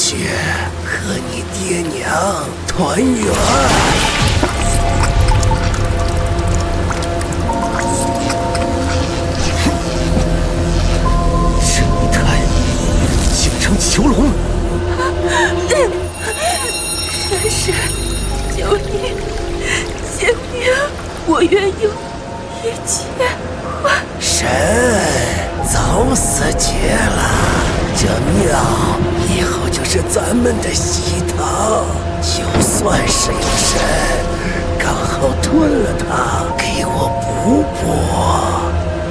去和你爹娘团圆。这一胎竟成囚龙！山神，求你显明，我愿用一切换。神早死绝了，这庙以后就是咱们的西堂。就算是有神，刚好吞了它，给我补补。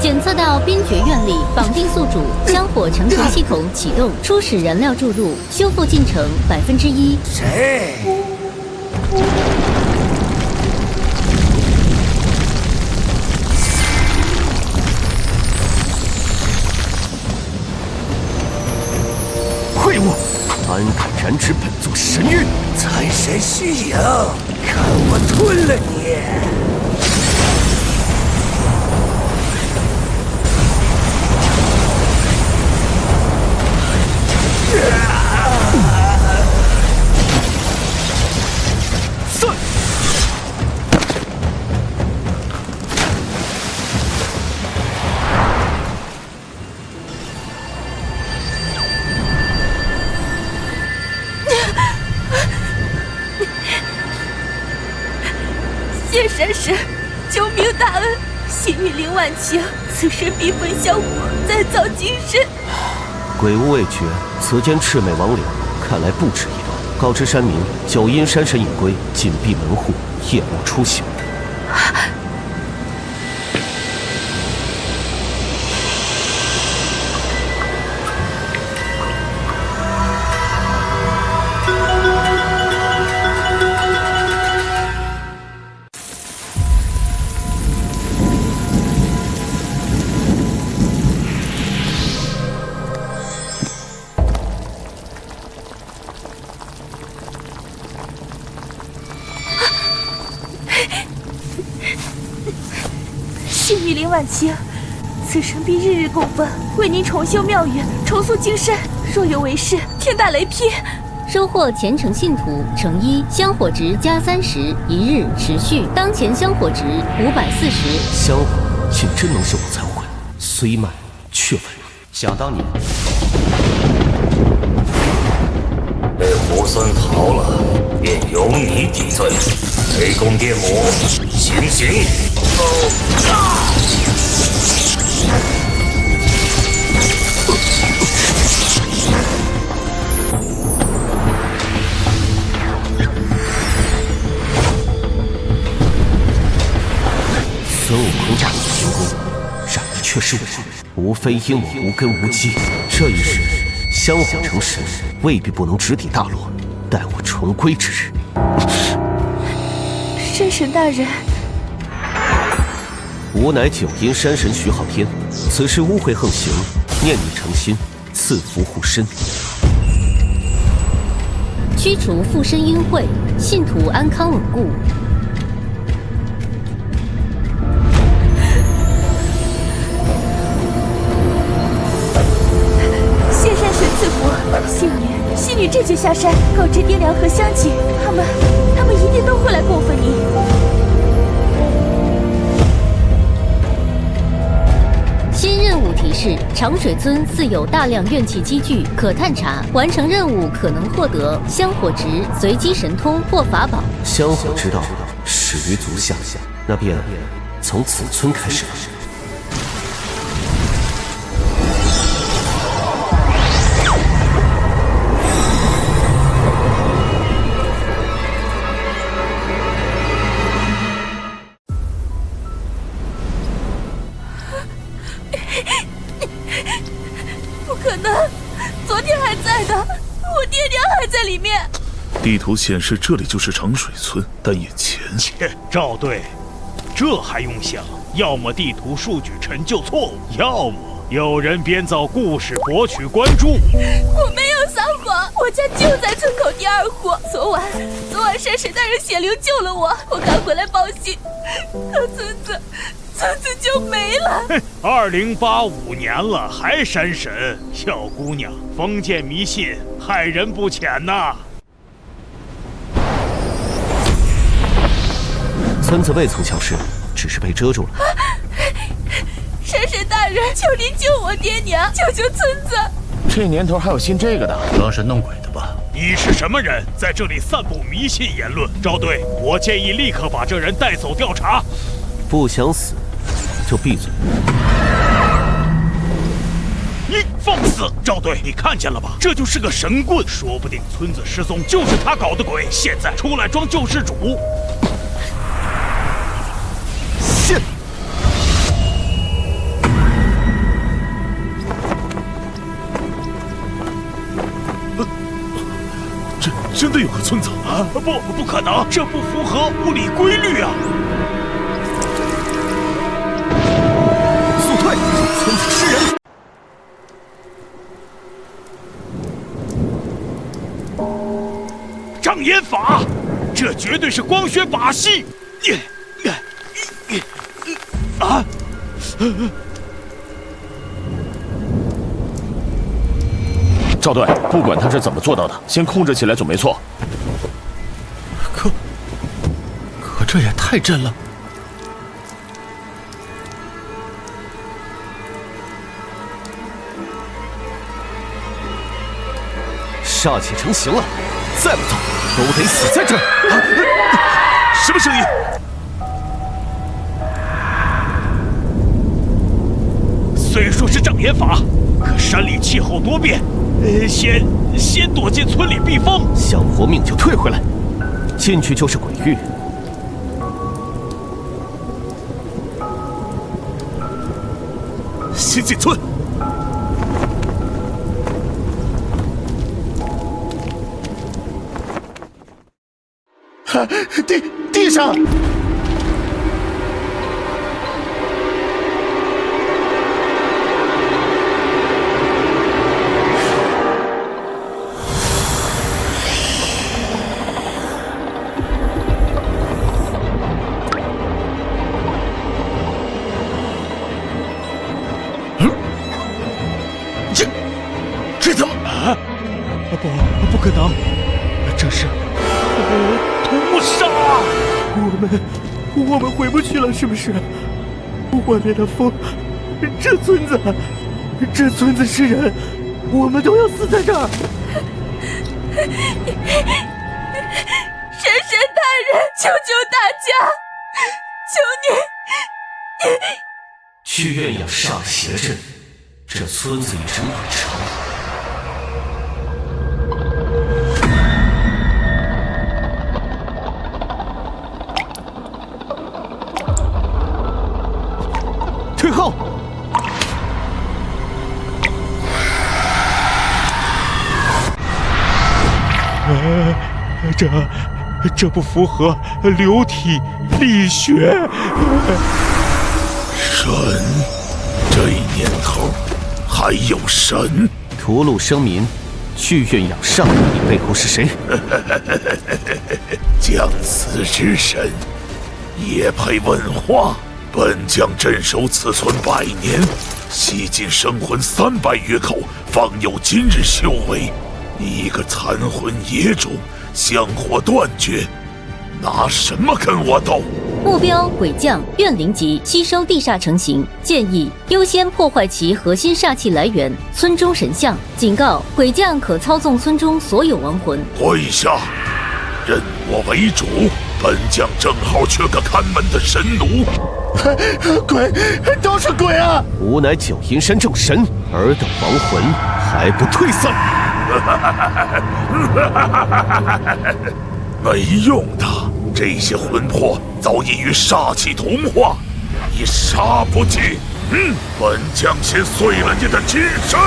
检测到冰绝院里绑定宿主，香火成熟系统启动，初始燃料注入，修复进程1%。谁？废物！安敢染指本座神域！残神虚影，看我吞了你！散！谢山神，救命大恩，信玉灵万顷，此生必焚香火，再造金身。鬼物未绝，此间魑魅魍魉看来不止一段。告知山民，九阴山神隐归，紧闭门户，夜莫出行。信玉灵万顷，此生必日日供奉，为您重修庙宇，重塑金山。若有违事，天大雷劈！收获虔诚信徒乘1，香火值加30，一日持续。当前香火值540。香火竟真能修补残魂，虽慢却稳。想当年，那猢狲逃了，便由你抵罪。雷公电母，行刑！孙悟空炸你天宫，染的却是我，无非因我无根无基。这一世，香火成神，未必不能直抵大罗。待我重归之日。山神大人，吾乃九阴山神徐昊天，此时污秽横行，念你诚心，赐福护身。驱除附身阴秽，信徒安康稳固。谢山神赐福，仙女这就下山告知爹娘和乡亲，他们一定都会来供奉您。新任务提示：长水村似有大量怨气积聚，可探查。完成任务可能获得香火值、随机神通或法宝。香火之道始于足下，那便从此村开始吧。不可能，昨天还在的，我爹娘还在里面。地图显示这里就是长水村，但眼前……切，赵队，这还用想？要么地图数据陈旧错误，要么有人编造故事博取关注。我没有撒谎，我家就在村口第2户。昨晚山神大人显灵救了我，我赶回来报信，可村子村子就没了。 2085年了还山神，小姑娘，封建迷信害人不浅呐！村子未曾消失，只是被遮住了。山神大人，求您救我爹娘，救救村子！这年头还有信这个的？装神弄鬼的吧？你是什么人，在这里散布迷信言论？赵队，我建议立刻把这人带走调查。不想死，就闭嘴。你放肆！赵队，你看见了吧？这就是个神棍，说不定村子失踪就是他搞的鬼。现在出来装救世主。信。真的有个村子啊！不可能，这不符合物理规律啊！速退！村子吃人！障眼法，这绝对是光学把戏！啊！赵队，不管他是怎么做到的，先控制起来总没错。可这也太真了。煞气成型了，再不走都得死在这儿！什么声音？虽说是障眼法，可山里气候多变，先躲进村里避风。想活命就退回来，进去就是鬼域。先进村。地上。这怎么？不可能，这是屠杀！我们回不去了，是不是？外面的风，这村子是人，我们都要死在这儿。神神大人，求求大家，求你！去院养煞邪阵，这村子已成已成。退后！这不符合流体力学。神，这一年头还有神？屠戮生民，去院养煞，你背后是谁？将死之神，也配问话？本将镇守此村100年，洗尽生魂300余口，方有今日修为。你一个残魂野种，香火断绝，拿什么跟我斗？目标鬼将怨灵级，吸收地煞成型，建议优先破坏其核心煞气来源——村中神像。警告：鬼将可操纵村中所有亡魂。跪下，认我为主。本将正好缺个看门的神奴。鬼，都是鬼啊！吾乃九阴山正神，尔等亡魂还不退散！没用的，这些魂魄早已与煞气同化，你杀不尽。本将先碎了你的金身。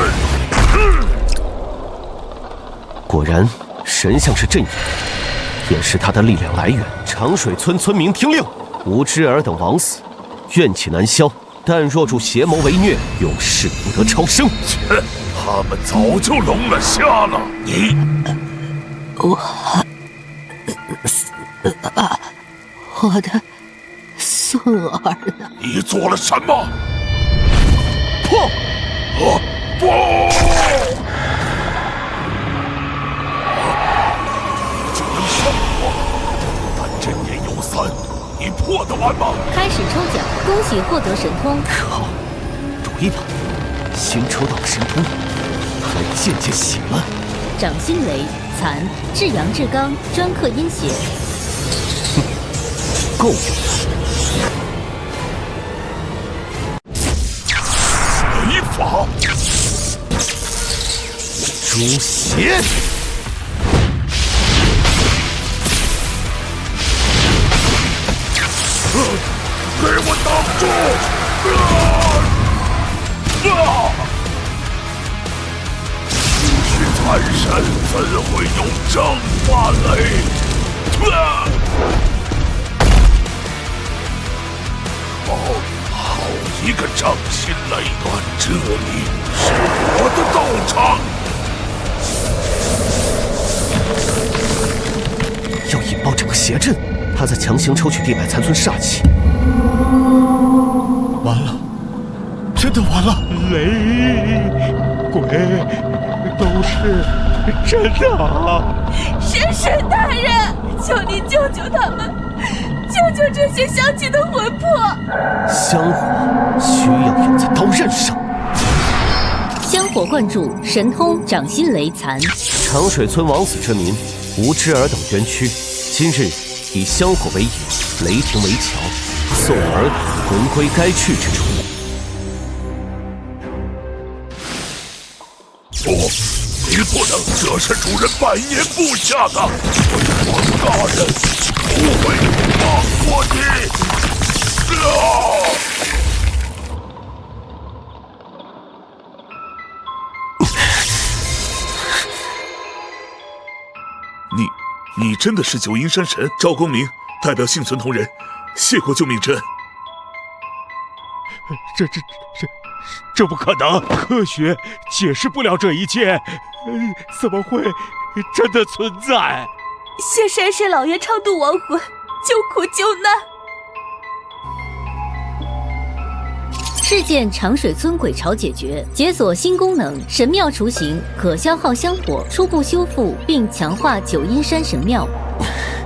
果然，神像是阵眼，也是他的力量来源。长水村村民听令，吾知尔等枉死，怨气难消，但若助邪谋为虐，永世不得超生。切，他们早就聋了瞎了。你，我死了，我的死孙儿呢？你做了什么？破！不！就能胜我，但真言有三，你破得完吗？开始抽奖，恭喜获得神通。靠，赌一把，新抽到神通，来见见血了。掌心雷、残、至阳至刚，专克阴邪。哼，够用了。雷法，诛邪。给我挡住！你是残神，怎会有正法雷？好一个掌心雷段！这里是我的道场。要引爆整个邪阵，他在强行抽取地脉残存煞气。完了，真的完了！雷鬼都是真的！神神大人，求你救救他们，救救这些乡亲的魂魄！香火需要用在刀刃上。香火灌注，神通掌心雷残。长水村枉死之民，无知尔等冤屈，今日以香火为引，雷霆为桥，送尔等魂归该去之处。不，你不能，这是主人百年布下的，王大人不会放过你。你真的是九阴山神赵公明，代表幸存同仁，谢过救命之恩。这不可能，科学解释不了这一切，怎么会真的存在？谢山神老爷超度亡魂，救苦救难。事件长水村鬼巢解决，解锁新功能神庙雏形，可消耗香火，初步修复并强化九阴山神庙。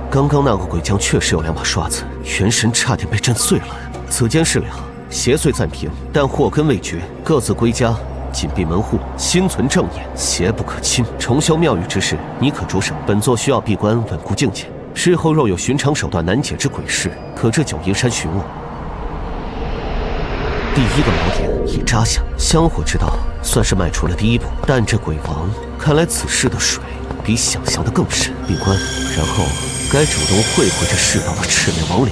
刚刚那个鬼将确实有两把刷子，元神差点被震碎了。此间事了，邪祟暂平，但祸根未绝，各自归家，紧闭门户，心存正念，邪不可侵。重修庙宇之事，你可着手。本座需要闭关稳固境界，日后若有寻常手段难解之鬼事，可至九阴山寻我。第一个锚点已扎下，香火之道算是迈出了第一步，但这鬼王看来此事的水比想象的更深。闭关，然后该主动会会这世道的魑魅魍魉了。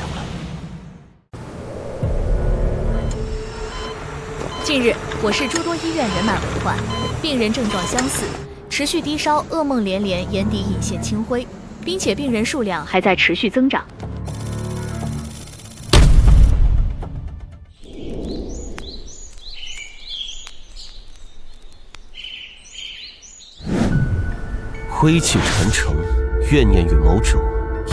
近日，我市诸多医院人满为患，病人症状相似，持续低烧、噩梦连连，眼底隐现青灰，并且病人数量还在持续增长。灰气缠城，怨念与某种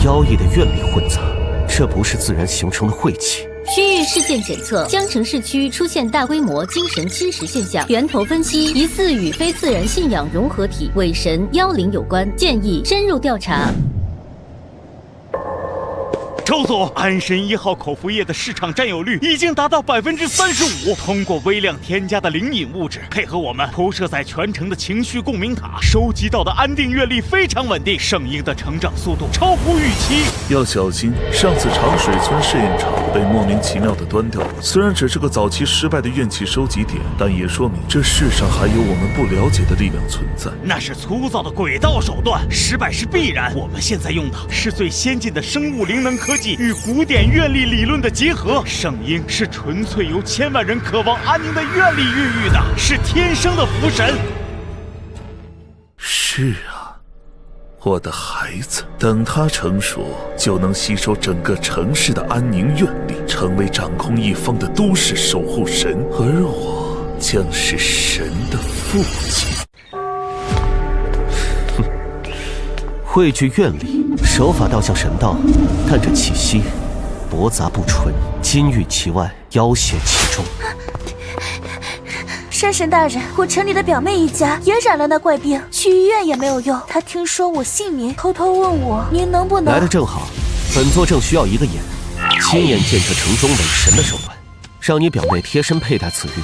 妖异的愿力混杂，这不是自然形成的晦气。区域事件检测，江城市区出现大规模精神侵蚀现象，源头分析疑似与非自然信仰融合体伪神妖灵有关，建议深入调查。周总，安神1号口服液的市场占有率已经达到35%。通过微量添加的灵隐物质，配合我们铺设在全城的情绪共鸣塔，收集到的安定愿力非常稳定，圣婴的成长速度超乎预期。要小心，上次长水村试验场被莫名其妙的端掉了。虽然只是个早期失败的怨气收集点，但也说明这世上还有我们不了解的力量存在。那是粗糙的诡道手段，失败是必然。我们现在用的是最先进的生物灵能科技与古典愿力理论的结合，圣婴是纯粹由千万人渴望安宁的愿力孕育的，是天生的福神。是啊，我的孩子，等他成熟，就能吸收整个城市的安宁愿力，成为掌控一方的都市守护神，而我将是神的父亲。汇聚愿力，手法倒像神道，但这气息驳杂不纯，金玉其外，妖邪其中。山神大人，我城里的表妹一家也染了那怪病，去医院也没有用。他听说我姓您，偷偷问我您能不能……来得正好，本座正需要一个眼，亲眼见证城中伪神的手段，让你表妹贴身佩戴此玉，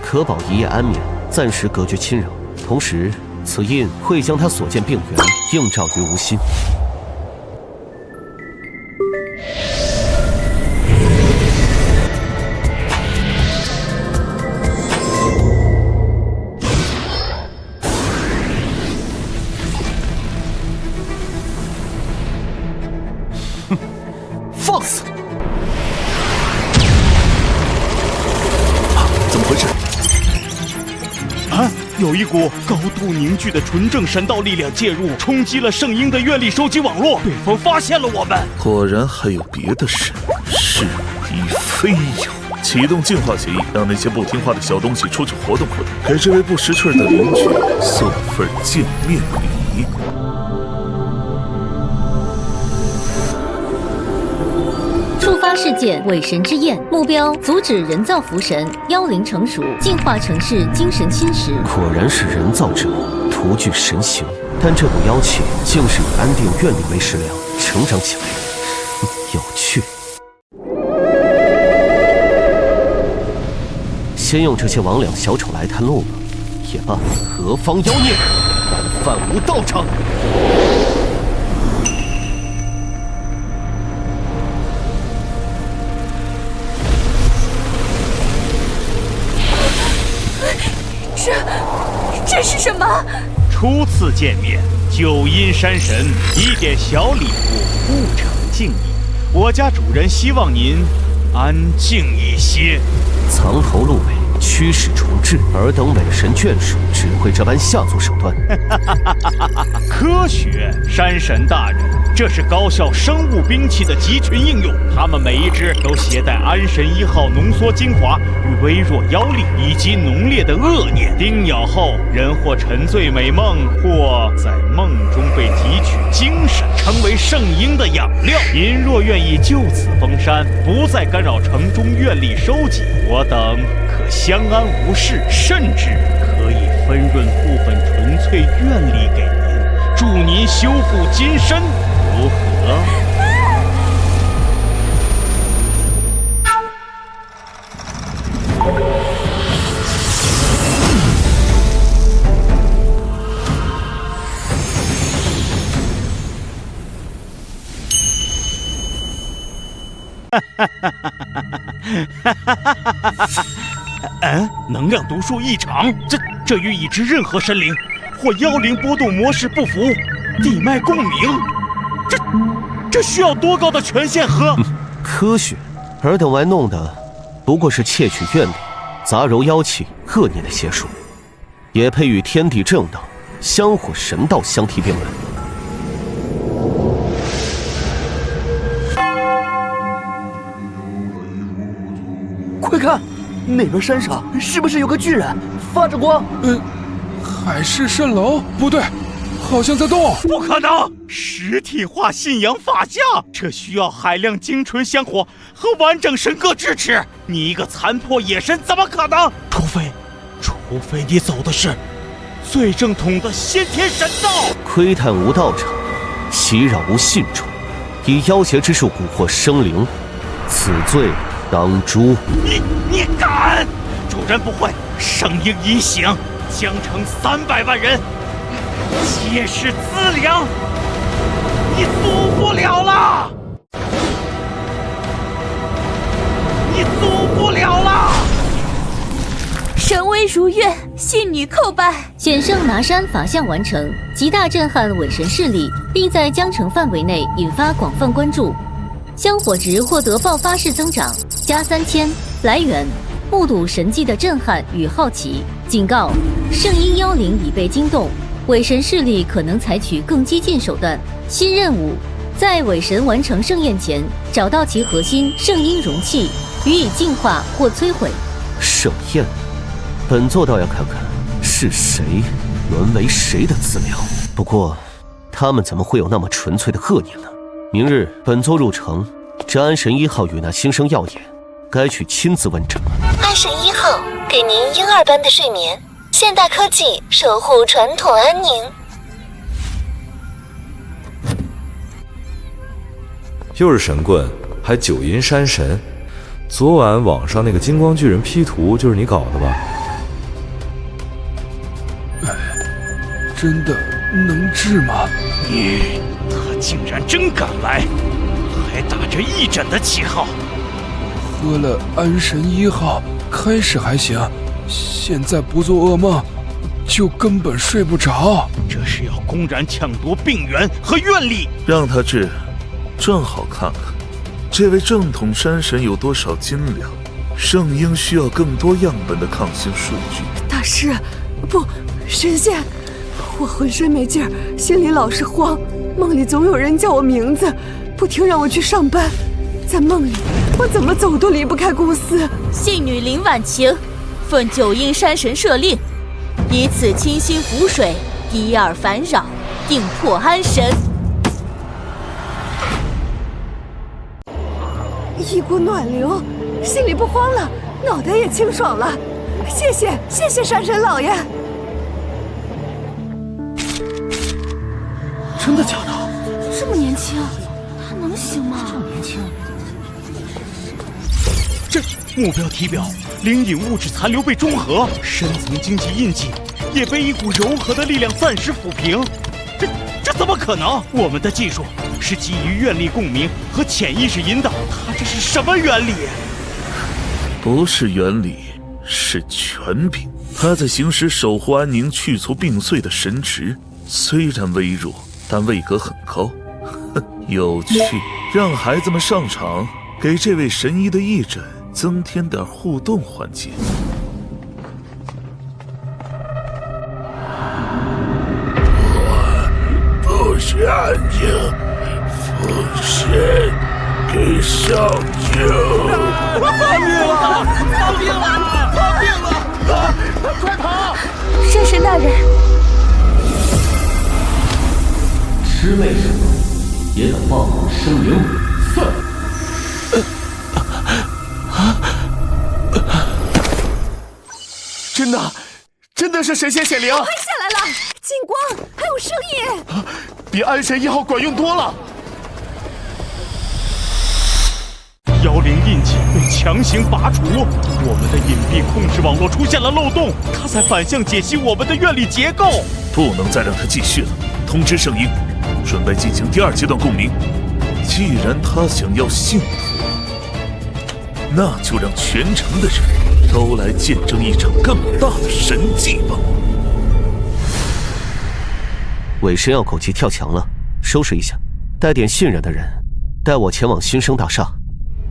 可保一夜安眠，暂时隔绝侵扰。同时，此印会将他所见病源映照于无心。放肆！怎么回事？啊！有一股高度凝聚的纯正神道力量介入，冲击了圣婴的愿力收集网络。对方发现了我们，果然还有别的神，是敌非友。启动净化协议，让那些不听话的小东西出去活动活动，给这位不识趣的邻居送份见面礼。触发事件伪神之焰，目标阻止人造符神妖灵成熟，净化城市精神侵蚀。果然是人造之物，徒具神形，但这股妖气竟是以安定愿力为食粮成长起来，有趣。先用这些魍魉小丑来探路吧，也罢。何方妖孽，敢犯无道场！这是什么？初次见面，九阴山神，一点小礼物不成敬意。我家主人希望您安静一些。藏头露尾，驱使重置，尔等伪神眷属只会这般下作手段。科学，山神大人，这是高效生物兵器的集群应用，它们每一只都携带安神1号浓缩精华与微弱妖力以及浓烈的恶念。叮咬后，人或沉醉美梦，或在梦中被提取精神，成为圣婴的养料。您若愿意就此封山，不再干扰城中愿力收集，我等可相安无事，甚至可以分润部分纯粹愿力给您，助您修复金身，如何？能量读数异常，这与已知任何神灵或妖灵波动模式不符，地脉共鸣，这需要多高的权限和？科学，尔等玩弄的不过是窃取愿力、杂糅妖气、恶念的邪术，也配与天地正道、香火神道相提并论。快看，那边山上是不是有个巨人，发着光？海市蜃楼？不对，好像在动。不可能，实体化信仰法相，这需要海量精纯香火和完整神格支持。你一个残破野神怎么可能？除非你走的是最正统的先天神道。窥探无道场，袭扰无信众，以妖邪之术蛊惑生灵，此罪当诛。你敢？主人不会，圣婴已醒，江城300万人，皆是资粮，你阻不了了，你阻不了了。神威如愿，信女叩拜。险胜拿山法相完成，极大震撼伪神势力，并在江城范围内引发广泛关注。香火值获得爆发式增长，加3000。来源：目睹神迹的震撼与好奇。警告：圣婴妖灵已被惊动，伪神势力可能采取更激进手段。新任务：在伪神完成盛宴前，找到其核心圣婴容器，予以净化或摧毁。盛宴，本座倒要看看是谁沦为谁的资料。不过，他们怎么会有那么纯粹的恶念呢？明日本座入城，这安神1号与那新生耀眼，该去亲自问诊了。安神1号给您婴儿般的睡眠，现代科技守护传统安宁。又是神棍，还9阴山神。昨晚网上那个金光巨人 P 图就是你搞的吧？真的能治吗？他竟然真敢来，还打着义诊的旗号。喝了安神1号，开始还行，现在不做噩梦，就根本睡不着。这是要公然抢夺病源和愿力。让他治，正好看看这位正统山神有多少斤两。圣婴需要更多样本的抗性数据。大师，不，神仙，我浑身没劲儿，心里老是慌，梦里总有人叫我名字，不停让我去上班。在梦里，我怎么走都离不开公司。信女林婉晴，奉9阴山神赦令，以此清心符水，第二烦扰，定破安神。一股暖流，心里不慌了，脑袋也清爽了。谢谢山神老爷。真的假的？这么年轻，他能行吗？这么年轻。这目标体表灵隐物质残留被中和，深层经济印记也被一股柔和的力量暂时抚平。这怎么可能？我们的技术是基于愿力共鸣和潜意识引导，它这是什么原理？不是原理，是权柄。他在行使守护安宁、去除病祟的神职，虽然微弱，但位格很高。有趣，让孩子们上场，给这位神医的义诊增添点互动环节。不是安宁，奉献给上游。发病了！发病了！发病了！快跑！山神大人，魑魅什么也敢妄我生灵算！真的是神仙显灵！快下来了，金光还有声音，比安神1号管用多了。妖灵印记被强行拔除，我们的隐蔽控制网络出现了漏洞，它在反向解析我们的愿力结构。不能再让他继续了，通知圣婴，准备进行第2阶段共鸣。既然他想要信徒，那就让全城的人都来见证一场更大的神迹吧。伪神药狗急跳墙了，收拾一下，带点信任的人带我前往新生大厦。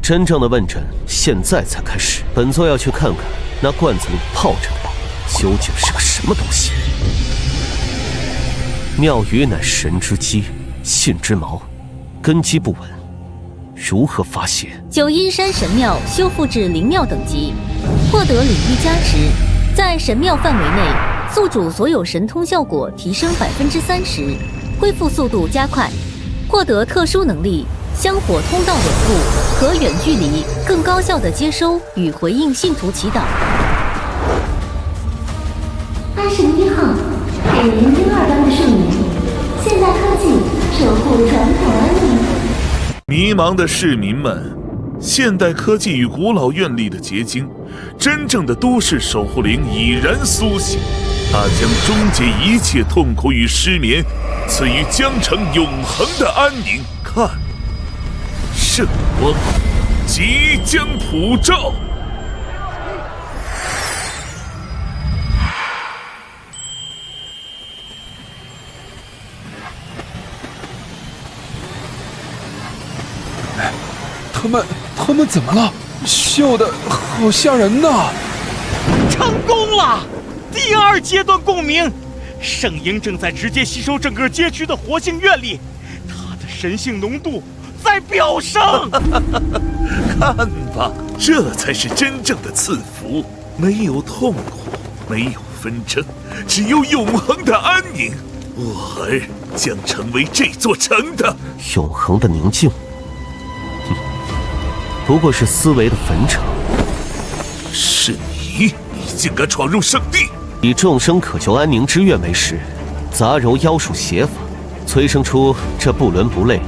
真正的问诊现在才开始，本座要去看看那罐子里泡着的究竟是个什么东西。妙语乃神之基，信之矛，根基不稳，如何发泄？9阴山神庙修复至灵庙等级，获得领域加持，在神庙范围内宿主所有神通效果提升30%，恢复速度加快，获得特殊能力香火通道稳固，可远距离更高效地接收与回应信徒祈祷。安神1号给您婴儿般的睡眠，现代科技守护传统安宁。迷茫的市民们，现代科技与古老愿力的结晶，真正的都市守护灵已然苏醒，它将终结一切痛苦与失眠，赐予江城永恒的安宁。看，圣光即将普照。他们怎么了？笑得好吓人呐！成功了！第2阶段共鸣，圣婴正在直接吸收整个街区的活性愿力，它的神性浓度在飙升。看吧，这才是真正的赐福，没有痛苦，没有纷争，只有永恒的安宁。我儿将成为这座城的永恒的宁静。不过是思维的坟场。是你竟敢闯入圣地！以众生渴求安宁之愿为食，杂糅妖术邪法，催生出这不伦不类、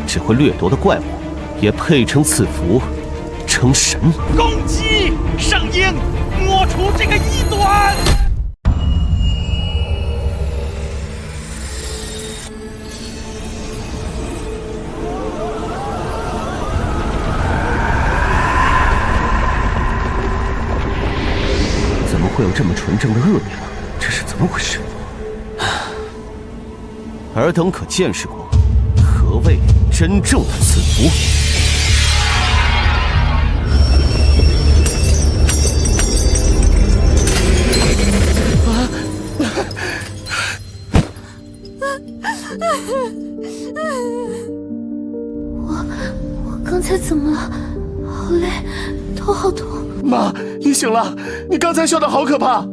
只会掠夺的怪物，也配称赐福，称神。攻击圣婴，抹除这个异端！怎么会有这么纯正的恶念呢？这是怎么回事？尔等可见识过何谓真正的赐福？我刚才怎么了？好累，头好痛。妈，你醒了！你刚才笑得好可怕。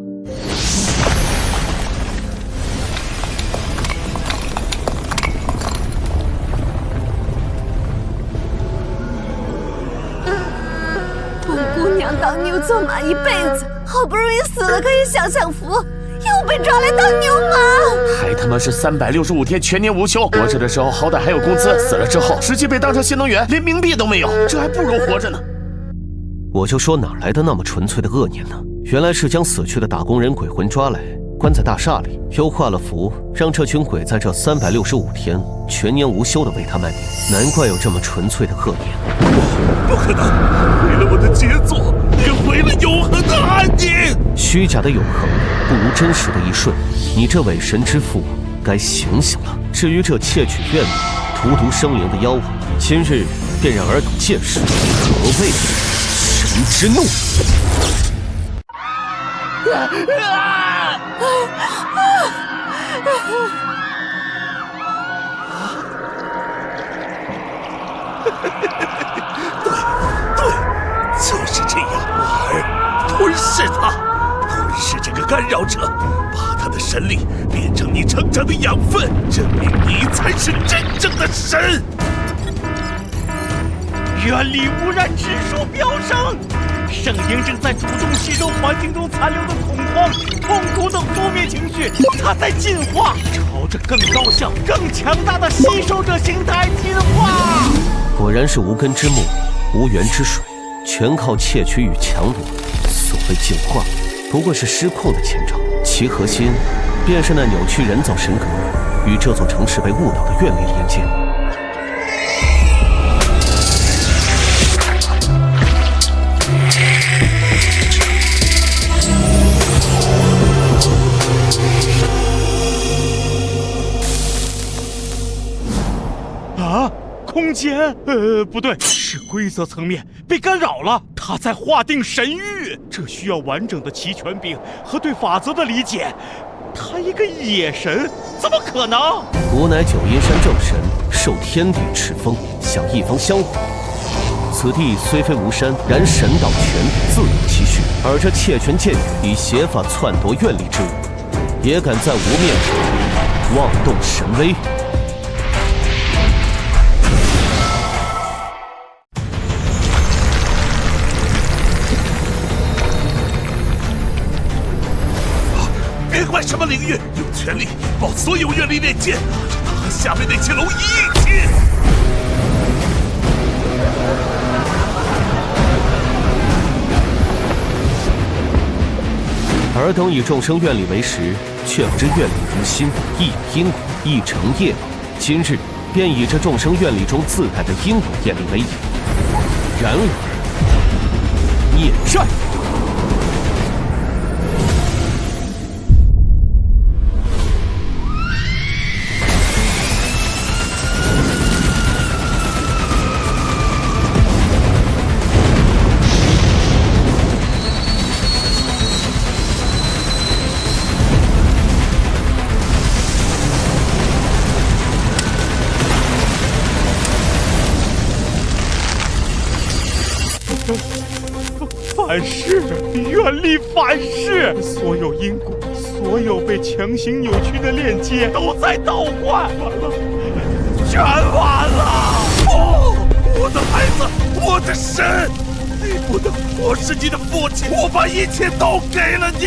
本姑娘当牛做马一辈子，好不容易死了可以享享福，又被抓来当牛马。还他妈是365天全年无休，活着的时候好歹还有工资，死了之后直接被当成新能源，连冥币都没有，这还不如活着呢。我就说哪来的那么纯粹的恶念呢？原来是将死去的打工人鬼魂抓来，关在大厦里，又画了符，让这群鬼在这365天全年无休的为他卖命。难怪有这么纯粹的恶念。不可能！为了我的杰作，也为了永恒的安宁。虚假的永恒不如真实的一瞬，你这伪神之父该醒醒了。至于这窃取怨灵、荼毒生灵的妖物，今日便让尔等见识何谓神之怒。对，就是这样。吞噬他，吞噬这个干扰者，把他的神力变成你成长的养分，证明你才是真正的神。愿力污染指数飙升，圣婴正在主动吸收环境中残留的恐慌、痛苦等负面情绪，它在进化，朝着更高效、更强大的吸收者形态进化。果然是无根之木，无源之水，全靠窃取与强夺。所谓进化，不过是失控的前兆，其核心便是那扭曲人造神格与这座城市被误导的愿力连接。啊，空间，不对，是规则层面被干扰了。他在划定神域，这需要完整的齐全禀和对法则的理解。他一个野神，怎么可能？吾乃九阴山正神，受天地敕封，享一方香火。此地虽非无山，然神道权自有其序。而这窃权剑语以邪法篡夺愿力之物，也敢在吾面前妄动神威。别管什么领域，用全力引爆所有愿力链接，拿着他和下面那些蝼蚁一起。尔等以众生愿力为食，却不知愿力如心，亦有因果，亦成业报。今日便以这众生愿力中自带的因果业力为引，然而孽债。反噬，愿力反噬，所有因果，所有被强行扭曲的链接都在倒换，完了，全完了！不，我的孩子，我的神！你不能，我是你的父亲，我把一切都给了你。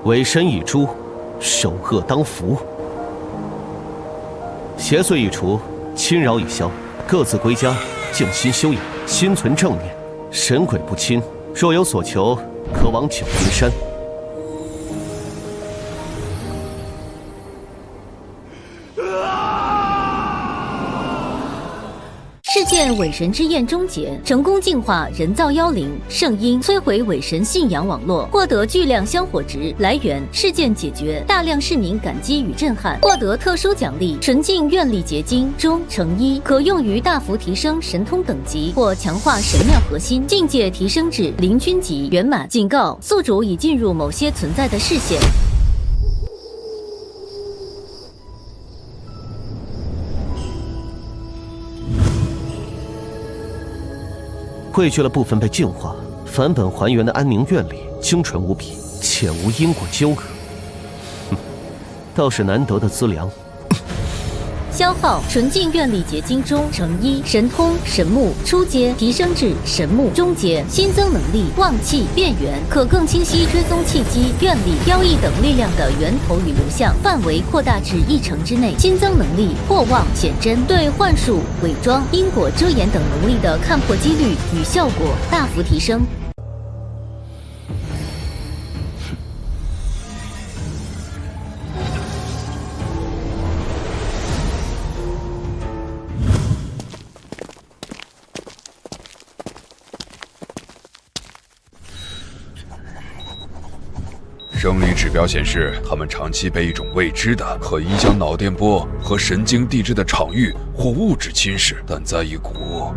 伪神已诛，首恶当服。邪祟已除，侵扰已消，各自归家，静心修养，心存正念，神鬼不侵。若有所求，可往九阴山。事件伪神之焰终结，成功净化人造妖灵圣婴，摧毁伪神信仰网络，获得巨量香火值。来源：事件解决，大量市民感激与震撼。获得特殊奖励：纯净愿力结晶中成一，可用于大幅提升神通等级或强化神庙核心，境界提升至灵君级圆满。警告：宿主已进入某些存在的视线。汇聚了部分被净化、返本还原的安宁愿力，精纯无比，且无因果纠葛。倒是难得的资粮。消耗纯净愿力结晶中成一，神通神木初阶提升至神木中阶，新增能力旺气变源，可更清晰追踪契机、愿力、妖异等力量的源头与流向，范围扩大至1城之内。新增能力破妄显真，对幻术、伪装、因果遮掩等能力的看破几率与效果大幅提升。生理指标显示，他们长期被一种未知的、可影响脑电波和神经递质的场域或物质侵蚀，但在一股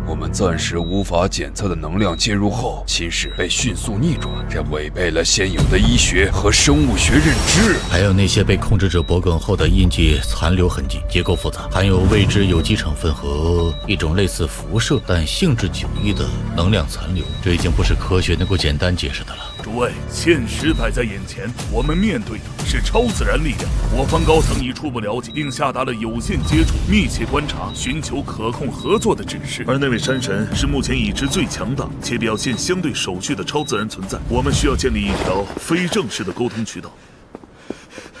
我们暂时无法检测的能量介入后，侵蚀被迅速逆转，这违背了现有的医学和生物学认知。还有那些被控制者脖梗后的印记残留痕迹，结构复杂，含有未知有机成分和一种类似辐射但性质迥异的能量残留，这已经不是科学能够简单解释的了。诸位，现实摆在眼前，我们面对的是超自然力量。我方高层已初步了解，并下达了有限接触、密切观察、寻求可控合作的指示。而那位山神是目前已知最强大且表现相对守序的超自然存在，我们需要建立一条非正式的沟通渠道。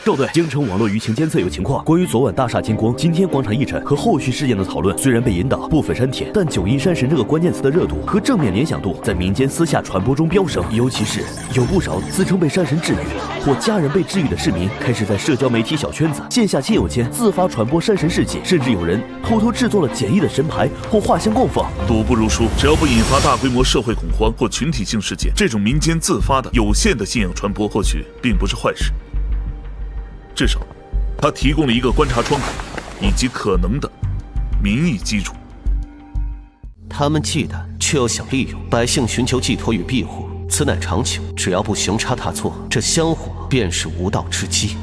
赵队，京城网络舆情监测有情况，关于昨晚大厦金光、今天广场一trận和后续事件的讨论，虽然被引导部分删帖，但九阴山神这个关键词的热度和正面联想度在民间私下传播中飙升，尤其是有不少自称被山神治愈或家人被治愈的市民，开始在社交媒体小圈子、线下亲友间自发传播山神事迹，甚至有人偷偷制作了简易的神牌或画像供奉。赌不如输，只要不引发大规模社会恐慌或群体性事件，这种民间自发的有限的信仰传播，或许并不是坏事。至少，它提供了一个观察窗口，以及可能的民意基础。他们忌惮，却又想利用百姓寻求寄托与庇护，此乃常情。只要不行差踏错，这香火便是无道之基。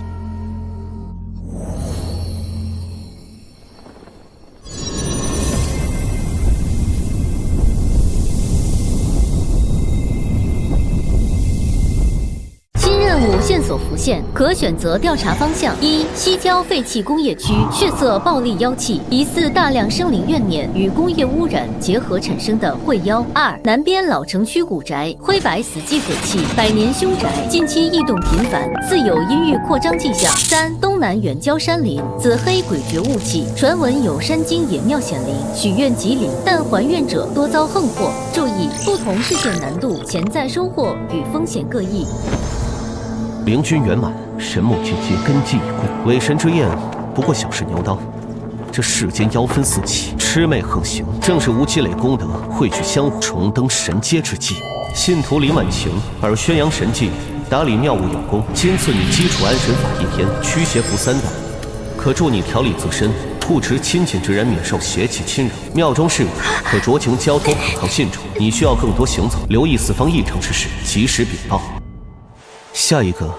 线索浮现，可选择调查方向：一、西郊废弃工业区，血色暴力妖气，疑似大量生灵怨念与工业污染结合产生的秽妖；二、南边老城区古宅，灰白死寂鬼气，百年凶宅，近期异动频繁，似有阴郁扩张迹象；三、东南远郊山林，紫黑诡谲雾气，传闻有山精野庙显灵，许愿吉灵，但还愿者多遭横祸。注意，不同事件难度、潜在收获与风险各异。灵君圆满，神木聚集，根基已固。伪神之焰不过小试牛刀，这世间妖氛四起，魑魅横行，正是无积累功德汇聚香火重登神阶之际。信徒林婉晴而宣扬神迹，打理庙务有功，今赐你基础安神法1天，驱邪符3道，可助你调理自身，护持亲近之人免受邪气侵扰。庙中事务可酌情交托可靠信主，你需要更多行走，留意四方异常之事，及时禀报。下一个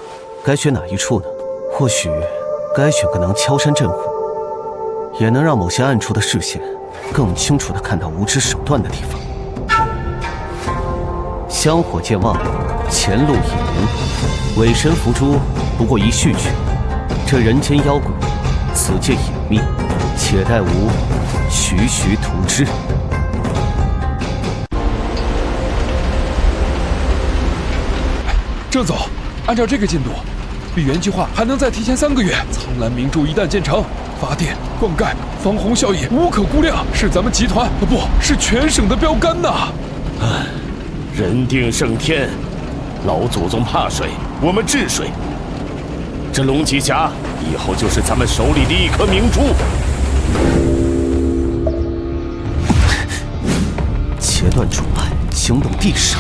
该选哪一处呢？或许该选个能敲山震虎，也能让某些暗处的视线更清楚地看到无知手段的地方。香火渐旺，前路已明，伪神伏诛不过一序曲。这人间妖鬼，此界隐秘，且待吾徐徐图之。郑总，按照这个进度，比原计划还能再提前3个月。苍蓝明珠一旦建成，发电、灌溉、防洪效益无可估量，是咱们集团不是全省的标杆呐！人定胜天，老祖宗怕水，我们治水。这龙脊峡以后就是咱们手里的一颗明珠。截断主脉，惊动地上，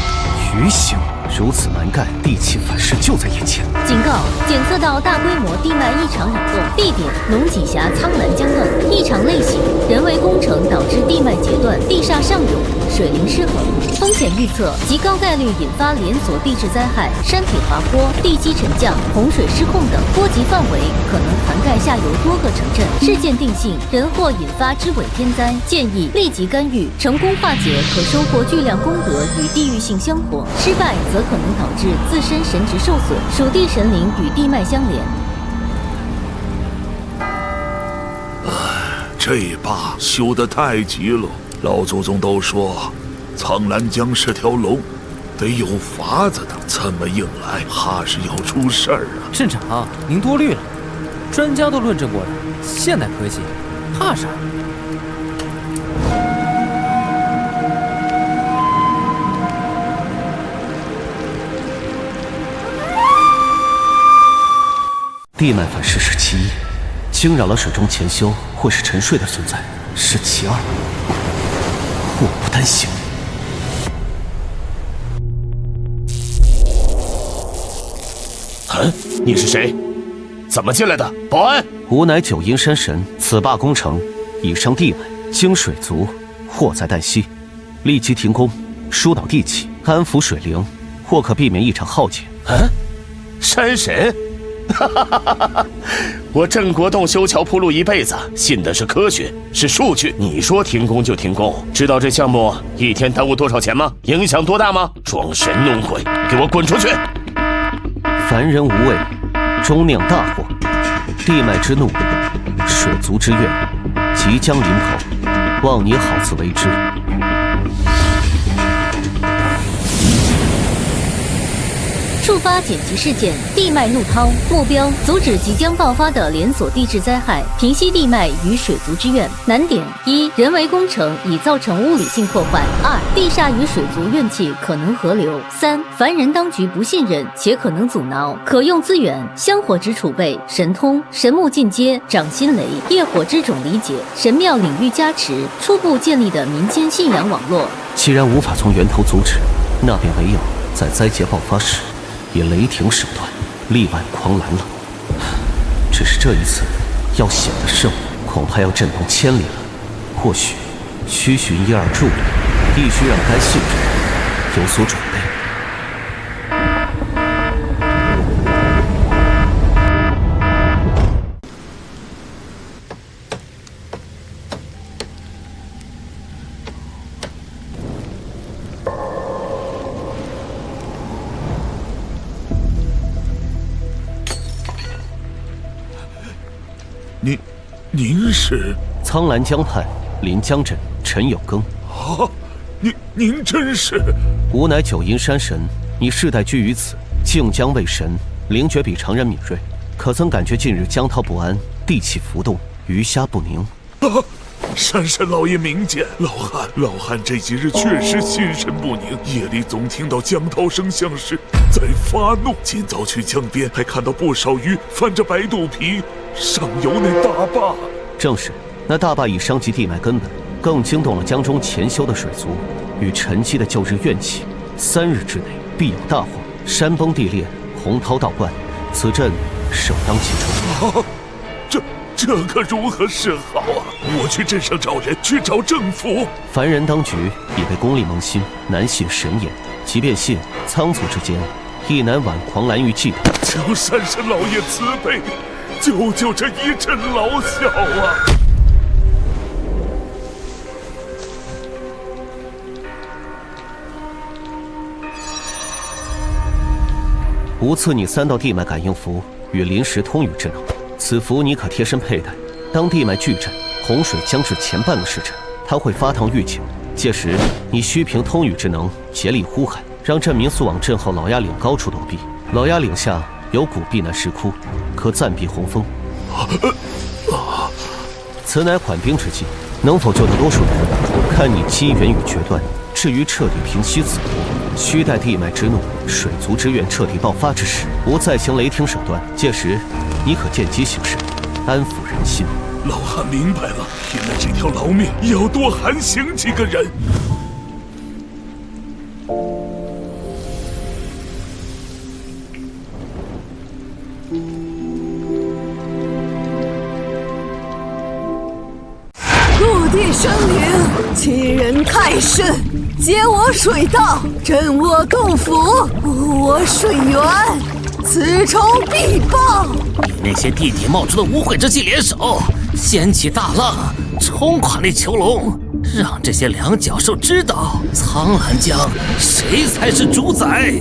鱼行。如此蛮干，地气反噬就在眼前。警告：检测到大规模地脉异常扰动，地点龙脊峡苍蓝江段，异常类型：人为工程导致地脉截断，地煞上涌，水灵失衡。风险预测：极高概率引发连锁地质灾害，山体滑坡、地基沉降、洪水失控等。波及范围可能涵盖下游多个城镇。事件定性：人或引发之伪天灾，建议立即干预，成功化解可收获巨量功德与地域性香火，失败则可能导致自身神职受损，属地神灵与地脉相连。这坝修得太急了，老祖宗都说苍蓝江是条龙，得有法子的，这么硬来，怕是要出事儿啊！镇长，您多虑了，专家都论证过了，现代科技，怕啥？地脉反噬是其一，惊扰了水中潜修或是沉睡的存在是其二，祸不单行。你是谁？怎么进来的？保安！吾乃九阴山神，此坝工程已伤地脉，经水足，祸在旦夕，立即停工，疏导地气，安抚水灵，或可避免一场浩劫。山神？我郑国栋修桥铺路一辈子，信的是科学，是数据。你说停工就停工，知道这项目1天耽误多少钱吗？影响多大吗？装神弄鬼，给我滚出去！凡人无畏，终酿大祸。地脉之怒，水族之怨，即将临头，望你好自为之。触发紧急事件：地脉怒涛，目标阻止即将爆发的连锁地质灾害，平息地脉与水族之怨。难点：一、人为工程已造成物理性破坏；二、地煞与水族怨气可能合流；三、凡人当局不信任且可能阻挠。可用资源：香火之储备、神通、神木进阶、掌心雷、业火之种理解、神庙领域加持，初步建立的民间信仰网络。既然无法从源头阻止，那便唯有在灾劫爆发时以雷霆手段力挽狂澜了。只是这一次要显得圣，恐怕要震动千里了。或许需寻1、2助力，必须让该信者有所准备。您是苍蓝江畔临江镇陈有庚。啊，您真是？吾乃九阴山神，你世代居于此，靖江为神，灵觉比常人敏锐。可曾感觉近日江涛不安，地气浮动，鱼虾不宁？山神老爷明鉴，老汉这几日确实心神不宁，夜里总听到江涛声像是在发怒。今早去江边，还看到不少鱼翻着白肚皮上游那大坝。正是，那大坝已伤及地脉根本，更惊动了江中潜修的水族与沉积的旧日怨气。3日之内必有大祸，山崩地裂，洪涛倒灌，此阵首当其冲。这可如何是好啊！我去镇上找人，去找政府。凡人当局已被功利蒙心，难信神言。即便信，仓促之间亦难挽狂澜于既得。求山神老爷慈悲，救这一阵老小啊！吾赐你3道地脉感应符与临时通语之能。此符你可贴身佩戴，当地脉巨震，洪水将至前半个时辰，它会发烫预警。届时你需凭通语之能竭力呼喊，让镇民速往镇后老鸦岭高处躲避。老鸦岭下有古避难石窟，可暂避洪峰。此乃缓兵之计，能否救得多数人，看你机缘与决断。至于彻底平息此祸，须待地脉之怒、水族之怨彻底爆发之时，吾再行雷霆手段。届时你可见机行事，安抚人心。老汉明白了，原来这条老命要多寒刑几个人。陆地生灵，欺人太甚！解我水道，震我洞府，误我水源，此仇必报！与那些地底冒出的污秽之气联手，掀起大浪，冲垮那囚笼，让这些两脚兽知道苍兰江谁才是主宰。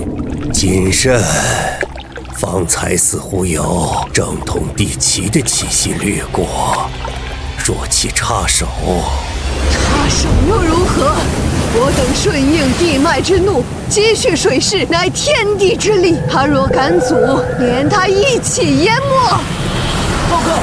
谨慎，方才似乎有正统地旗的气息掠过，若其插手，插手又如何？我等顺应地脉之怒，积蓄水势，乃天地之力。他若敢阻，连他一起淹没。报告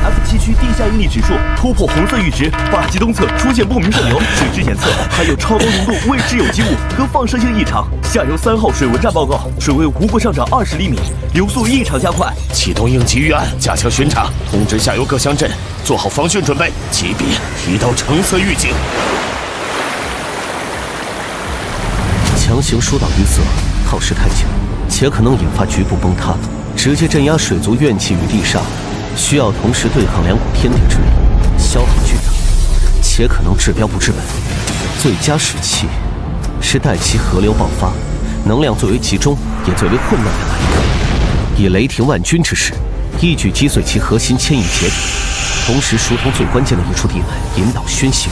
，F7区地下应力指数突破红色阈值，8级东侧出现不明电流，水质检测还有超高浓度未知有机物和放射性异常。下游3号水文站报告，水位无过上涨20厘米，流速异常加快。启动应急预案，加强巡查，通知下游各乡镇做好防汛准备，级别提到橙色预警。强行疏导淤塞，耗时太久，且可能引发局部崩塌，直接镇压水族怨气与地煞，需要同时对抗2股天地之力，消耗巨大，且可能治标不治本。最佳时期是待其河流爆发，能量最为集中也最为混乱的那一刻，以雷霆万钧之势，一举击碎其核心牵引节点，同时疏通最关键的一处地脉，引导宣行。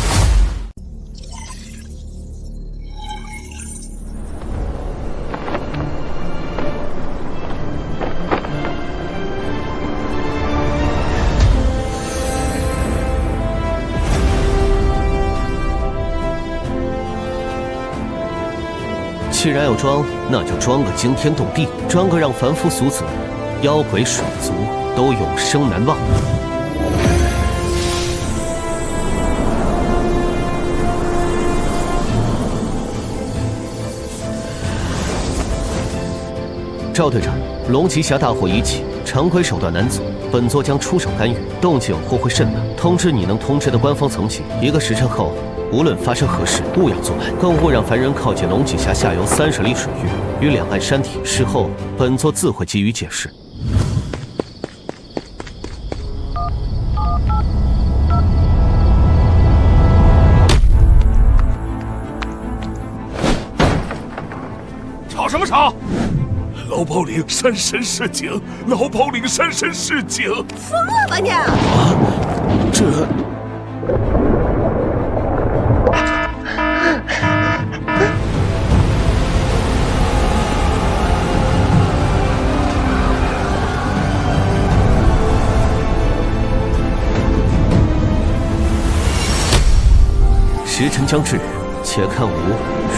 既然要装，那就装个惊天动地，装个让凡夫俗子、妖鬼水族都永生难忘。赵队长，龙脊峡大火已起，常规手段难阻，本座将出手干预，动静或会甚大。通知你能通知的官方层级，1个时辰后，无论发生何事，勿要作案，更勿让凡人靠近龙脊峡下游30里水域与两岸山体。事后，本座自会给予解释。吵什么吵？老宝岭山神示警！老宝岭山神示警！疯了吧你！这。时辰将至，且看吾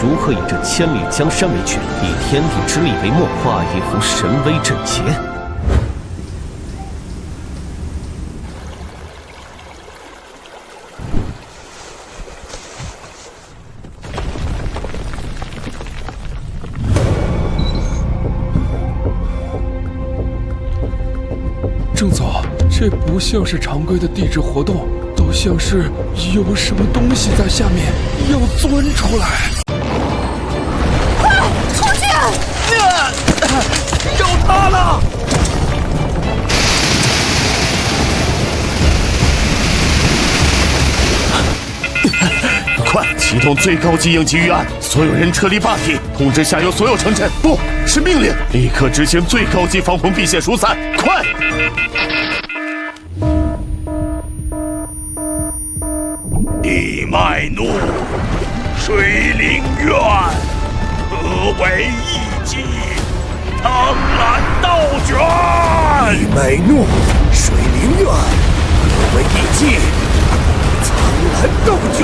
如何以这千里江山为卷，以天地之力为墨，画一幅神威阵节。郑总，这不像是常规的地质活动，都像是有什么东西在下面要钻出来。快出去！有他了！快启动最高级应急预案，所有人撤离坝体，通知下游所有城镇，不是命令，立刻执行最高级防洪避险疏散，快！地脉怒，水灵院，合为一击，苍蓝倒卷。地脉怒，水灵院，合为一击，苍蓝倒卷。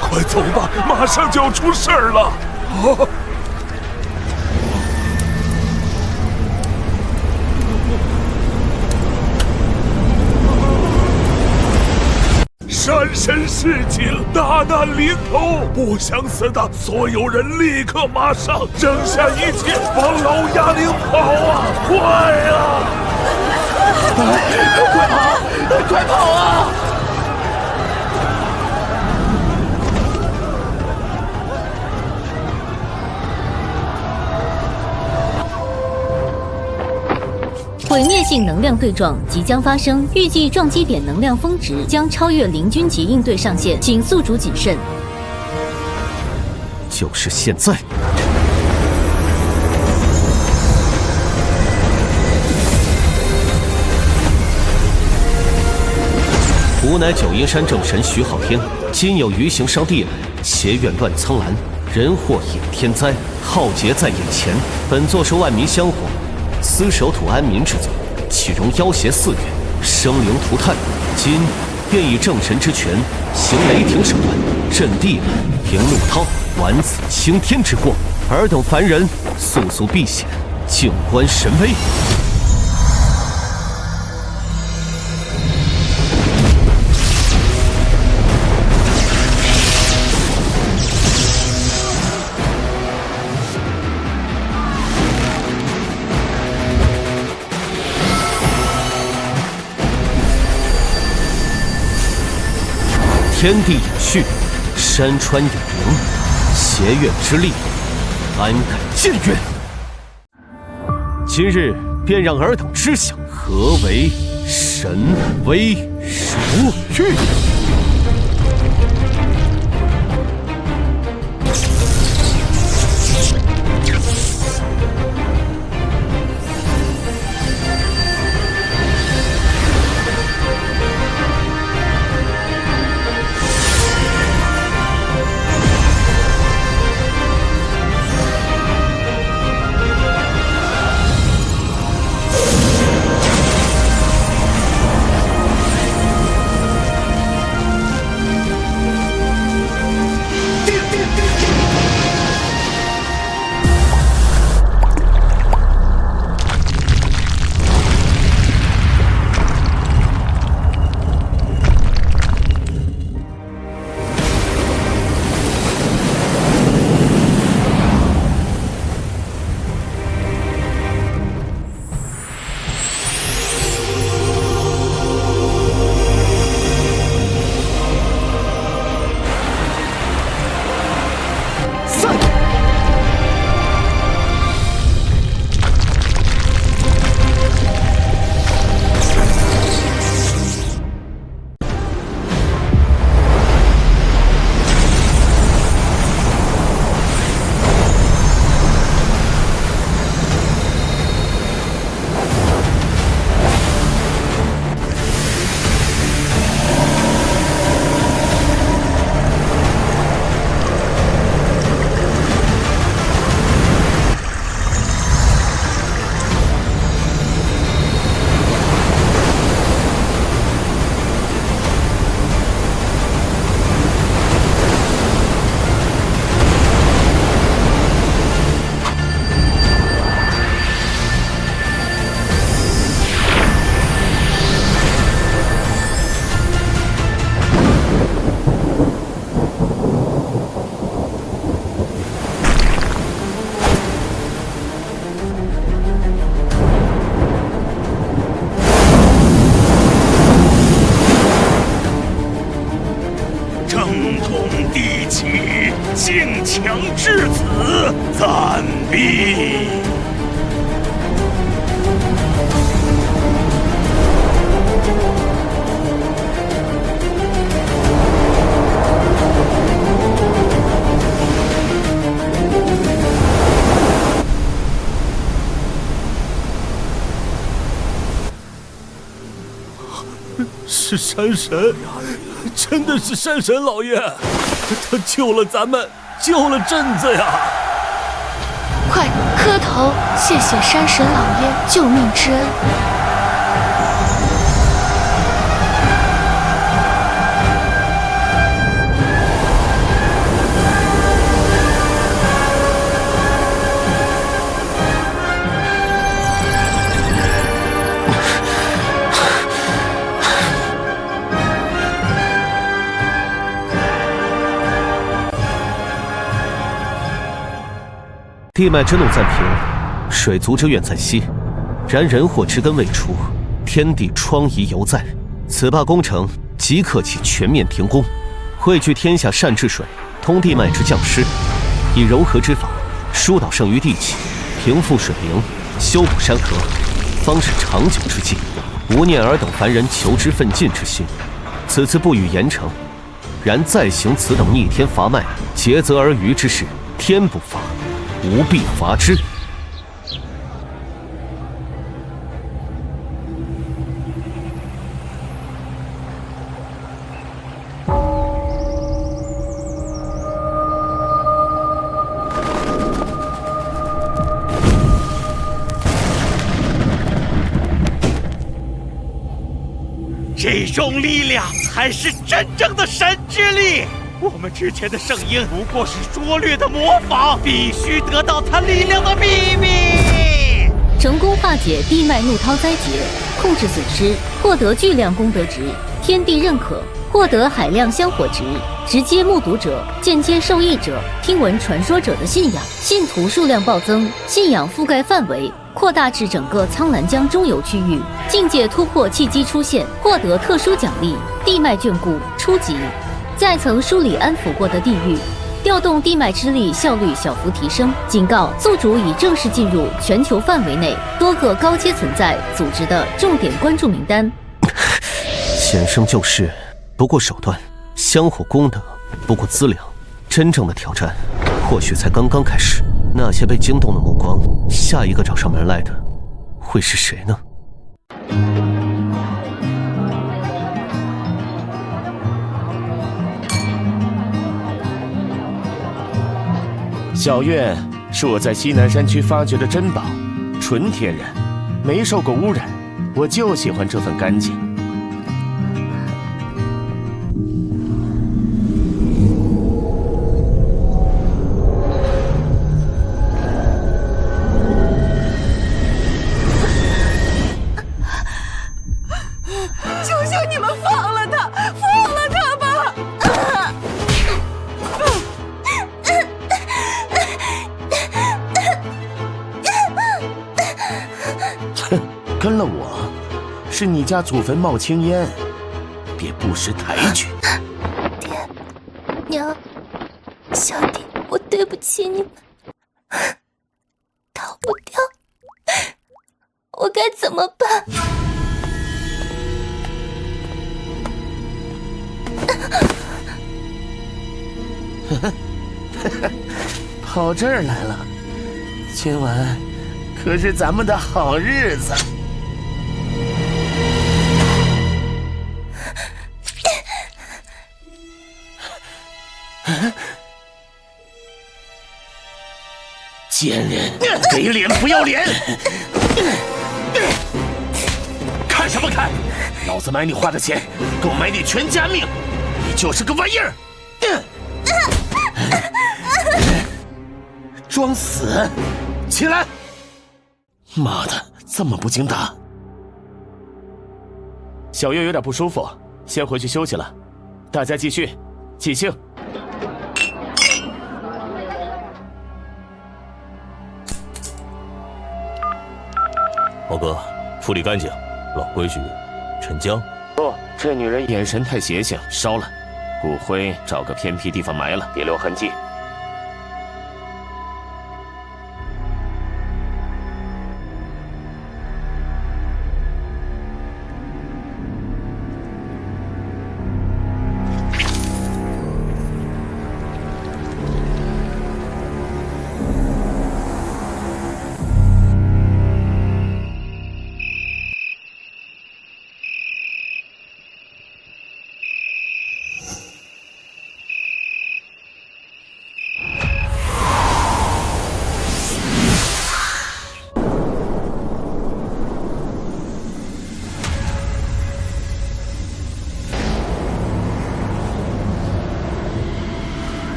快走吧，马上就要出事儿了！山神示警，大难临头，不想死的所有人立刻马上扔下一切，往老鸭岭跑啊！快啊！快跑！快跑啊！毁灭性能量对撞即将发生，预计撞击点能量峰值将超越零军级应对上限，请宿主谨慎。就是现在！吾乃九阴山正神徐浩天，今有余行伤地垒，邪怨乱苍蓝，人祸引天灾，浩劫在眼前。本座是万民香火，司守土安民之罪，岂容妖邪肆虐，生灵涂炭。今便以正神之权，行雷霆手段，震地垒，平怒涛，挽此青天之祸。尔等凡人，速速避险，静观神威。天地有序，山川有灵，邪怨之力，安敢僭越？今日便让尔等知晓何为神威如玉。强至此，暂避。是山神，真的是山神老爷，他救了咱们，救了镇子呀！快磕头，谢谢山神老爷救命之恩。地脉之怒暂平，水族之怨在息，然人祸之根未除，天地疮痍犹在。此罢工程即刻起全面停工，汇聚天下善治水、通地脉之匠师，以柔和之法疏导剩余地气，平复水灵，修补山河，方是长久之计。无念尔等凡人求之奋进之心，此次不予严惩。然再行此等逆天伐脉、竭泽而渔之事，天不罚，吾必罚之。这种力量才是真正的神之力。我们之前的圣婴不过是拙劣的模仿，必须得到他力量的秘密。成功化解地脉怒涛灾劫，控制损失，获得巨量功德值，天地认可，获得海量香火值。直接目睹者、间接受益者、听闻传说者的信仰，信徒数量暴增，信仰覆盖范围扩大至整个苍兰江中游区域，境界突破契机出现，获得特殊奖励，地脉眷顾初级。在曾梳理安抚过的地域，调动地脉之力效率小幅提升。警告：宿主已正式进入全球范围内多个高阶存在组织的重点关注名单。险胜救世不过手段，香火功德不过资粮，真正的挑战或许才刚刚开始。那些被惊动的目光，下一个找上门来的会是谁呢？小月是我在西南山区发掘的珍宝，纯天然，没受过污染，我就喜欢这份干净。求求你们放了他，放了他吧！哼，跟了我，是你家祖坟冒青烟，别不识抬举。爹娘，小弟，我对不起你们，逃不掉，我该怎么办？跑这儿来了，今晚可是咱们的好日子。贱人，给脸不要脸！看什么看？老子买你花的钱，够买你全家命，你就是个玩意儿！装死！起来！妈的，这么不经打！小月有点不舒服，先回去休息了。大家继续，即兴。豪哥，处理干净，老规矩，沉江。不，这女人眼神太邪性，烧了。骨灰找个偏僻地方埋了，别留痕迹。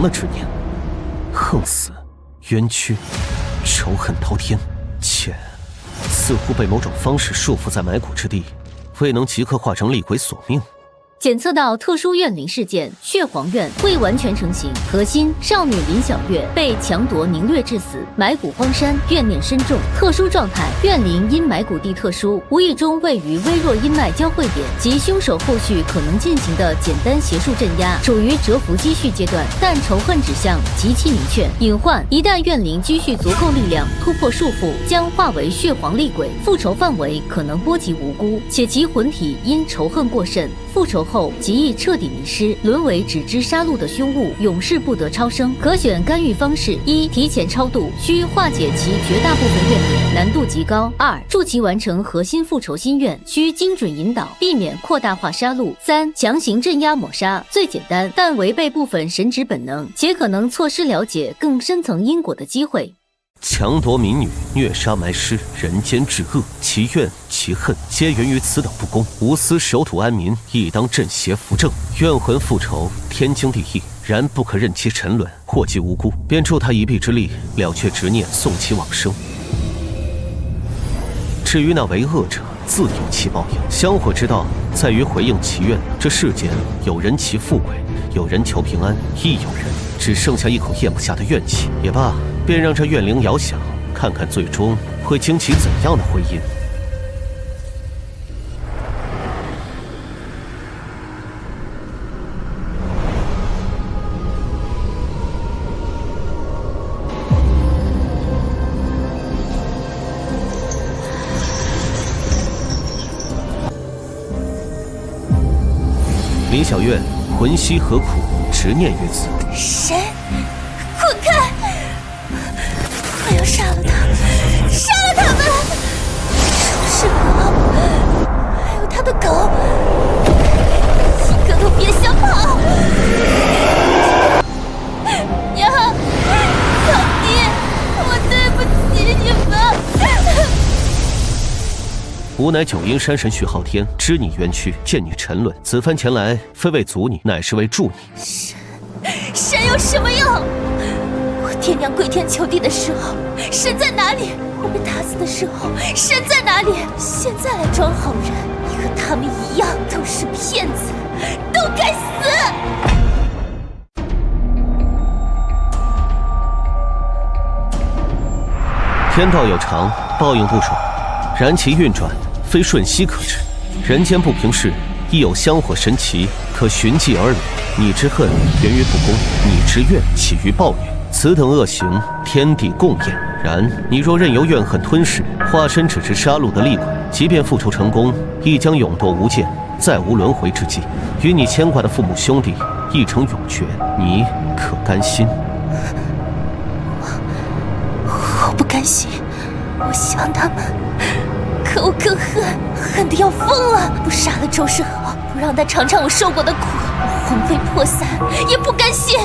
强的执念。横死、冤屈、仇恨滔天，且似乎被某种方式束缚在埋骨之地，未能即刻化成厉鬼索命。检测到特殊怨灵事件，血皇怨未完全成型，核心少女林小月被强夺凌掠致死，埋骨荒山，怨念深重。特殊状态，怨灵因埋骨地特殊，无意中位于微弱阴脉交汇点及凶手后续可能进行的简单邪术镇压，处于蛰伏积蓄阶段，但仇恨指向极其明确。隐患，一旦怨灵积蓄足够力量，突破束缚，将化为血皇厉鬼，复仇范围可能波及无辜，且其魂体因仇恨过甚，复仇后极易彻底迷失，沦为只知杀戮的凶物，永世不得超生。可选干预方式：一、提前超度，需化解其绝大部分怨灵，难度极高；二、助其完成核心复仇心愿，需精准引导，避免扩大化杀戮；三、强行镇压抹杀，最简单，但违背部分神职本能，且可能错失了解更深层因果的机会。强夺民女，虐杀埋尸，人间至恶，其怨其恨皆源于此等不公。无私守土安民，亦当镇邪扶正。怨魂复仇，天经地义，然不可任其沉沦，祸及无辜，便助他一臂之力，了却执念，送其往生。至于那为恶者，自有其报应。香火之道，在于回应其愿。这世间有人祈富贵，有人求平安，亦有人只剩下一口咽不下的怨气。也罢，便让这怨灵遥想，看看最终会惊起怎样的回音。林小月魂兮何苦，执念于此。神，滚开！我要杀了他，杀了他们！是我，还有他的狗，一个都别想跑！娘，小弟，我对不起你们。吾乃九阴山神徐浩天，知你冤屈，见你沉沦，此番前来，非为阻你，乃是为助你。神有什么用？我爹娘跪天求地的时候，神在哪里？我被打死的时候，神在哪里？现在来装好人，你和他们一样，都是骗子，都该死！天道有常，报应不爽，然其运转非瞬息可知。人间不平事，亦有香火神奇可循迹而来。你之恨源于不公，你之怨起于报应。此等恶行，天地共厌。然你若任由怨恨吞噬，化身只知杀戮的厉鬼，即便复仇成功，亦将永堕无间，再无轮回之际。与你牵挂的父母兄弟亦成永绝，你可甘心？我不甘心，我希望他们，可我更恨得要疯了。不杀了周世豪，不让他尝尝我受过的苦，我魂飞魄散也不甘心。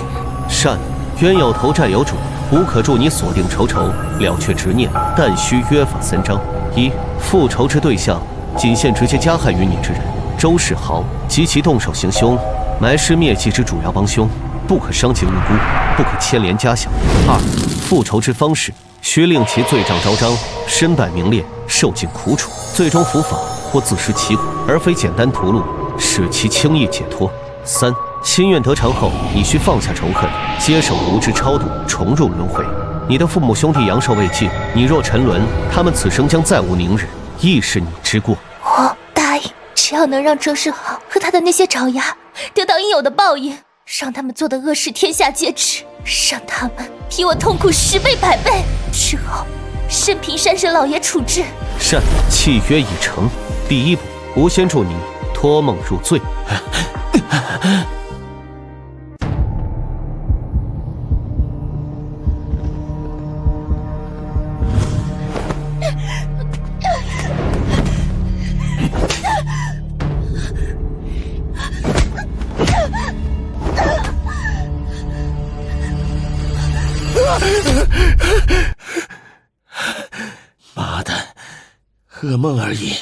善，冤有头债有主，吾可助你锁定仇了却执念，但需约法3章：一、复仇之对象仅限直接加害于你之人，周世豪及其动手行凶、埋尸灭迹之主要帮凶，不可伤及无辜，不可牵连家小。二、复仇之方式须令其罪障昭彰，身败名裂，受尽苦楚，最终伏法或自食其果，而非简单屠戮，使其轻易解脱。三、心愿得偿后，你需放下仇恨，接受无知超度，重入轮回。你的父母兄弟阳寿未尽，你若沉沦，他们此生将再无宁日，亦是你之过。我答应，只要能让周世豪和他的那些爪牙得到应有的报应，让他们做的恶事天下皆知，让他们比我痛苦10倍100倍，之后任凭山神老爷处置。善，契约已成。第一步，吾先助你托梦入罪。妈的，噩梦而已。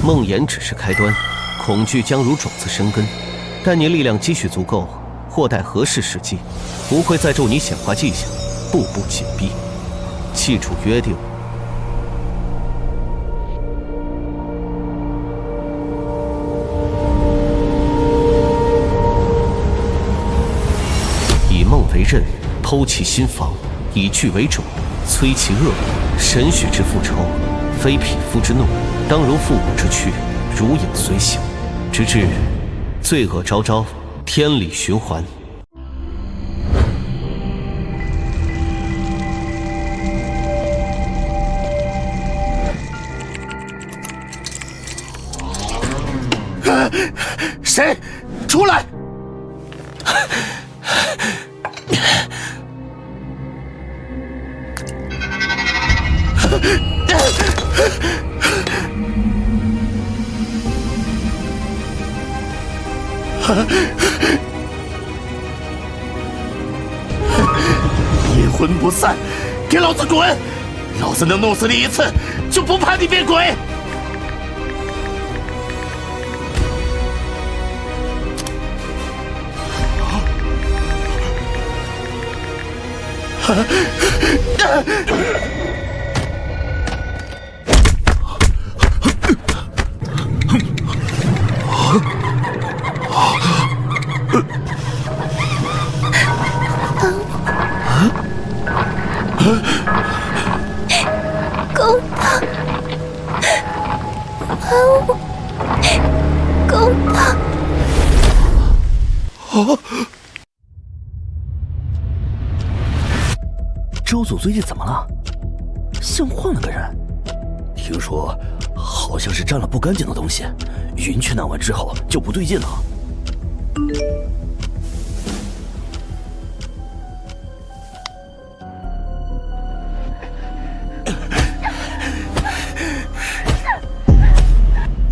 梦魇只是开端，恐惧将如种子生根。待你力量积蓄足够，或待合适时机，不会再咒你显化迹象，步步紧逼。记住约定。以梦为刃，剖其心房；以剧为种，摧其恶果。神许之复仇，非匹夫之怒，当如父母之躯，如影随形，直至罪恶昭昭，天理循环。谁？出来！阴魂不散，给老子滚！老子能弄死你一次，就不怕你变鬼！公堂，公堂。周祖最近怎么了？像换了个人。听说好像是沾了不干净的东西，云雀那晚之后就不对劲了。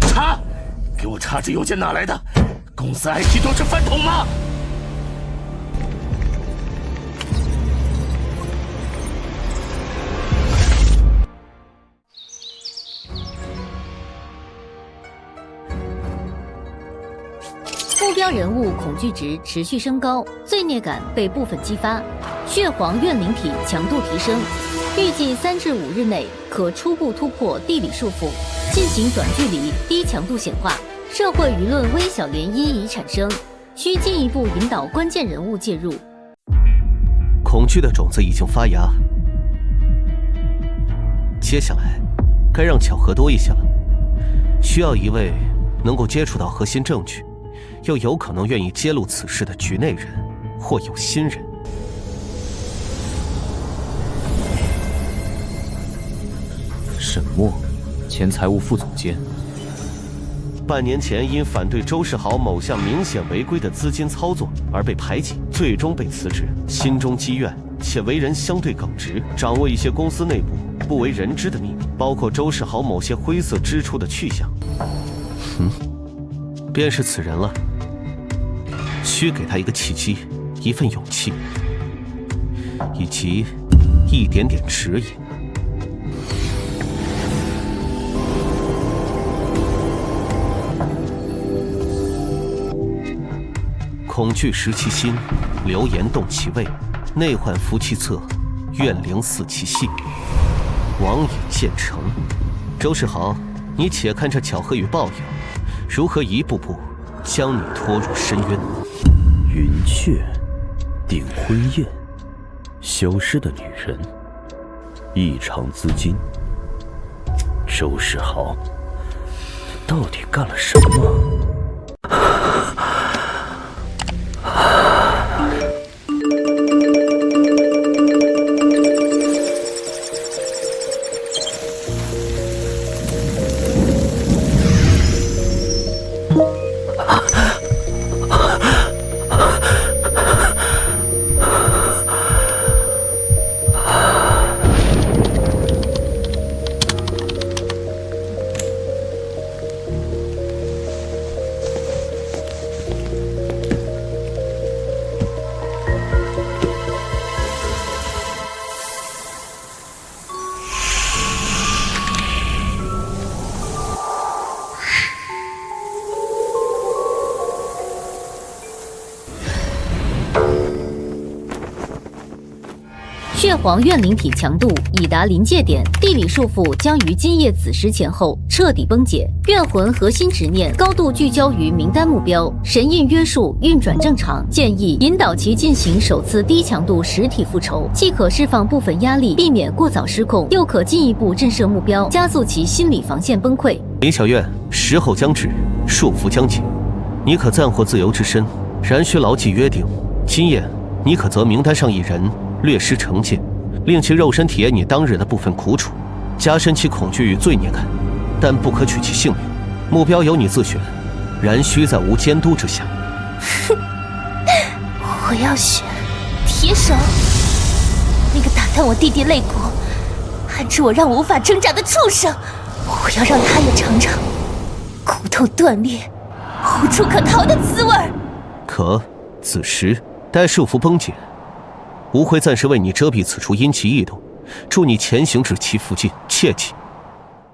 查！给我查这邮件哪来的？公司 IT 都是饭桶吗？目标人物恐惧值持续升高，罪孽感被部分激发，血皇怨灵体强度提升，预计3至5日内可初步突破地理束缚，进行短距离低强度显化。社会舆论微小涟漪已产生，需进一步引导关键人物介入。恐惧的种子已经发芽，接下来该让巧合多一些了。需要一位能够接触到核心证据，又有可能愿意揭露此事的局内人或有心人。沈墨，前财务副总监。半年前因反对周世豪某项明显违规的资金操作而被排挤，最终被辞职，心中积怨，且为人相对耿直，掌握一些公司内部不为人知的秘密，包括周世豪某些灰色支出的去向。便是此人了。需给他一个契机，一份勇气，以及一点点指引。恐惧食其心，流言动其胃，内患服其侧，怨灵饲其系，网瘾渐成。周世豪，你且看这巧合与报应，如何一步步将你拖入深渊。云雀，订婚宴，消失的女人，异常资金。周世豪，到底干了什么？皇怨灵体强度已达临界点，地理束缚将于今夜子时前后彻底崩解。怨魂核心执念高度聚焦于名单目标，神印约束运转正常。建议引导其进行首次低强度实体复仇，既可释放部分压力，避免过早失控，又可进一步震慑目标，加速其心理防线崩溃。林小院，时候将至，束缚将解，你可暂获自由之身，然需牢记约定。今夜，你可择名单上一人略施惩戒，令其肉身体验你当日的部分苦楚，加深其恐惧与罪孽感，但不可取其性命。目标由你自选，然需在无监督之下。我要选铁手，那个打断我弟弟肋骨、安置我让我无法挣扎的畜生，我要让他也尝尝骨头断裂、无处可逃的滋味。可此时待束缚崩解，吾会暂时为你遮蔽此处阴气异动，助你前行至其附近。切记，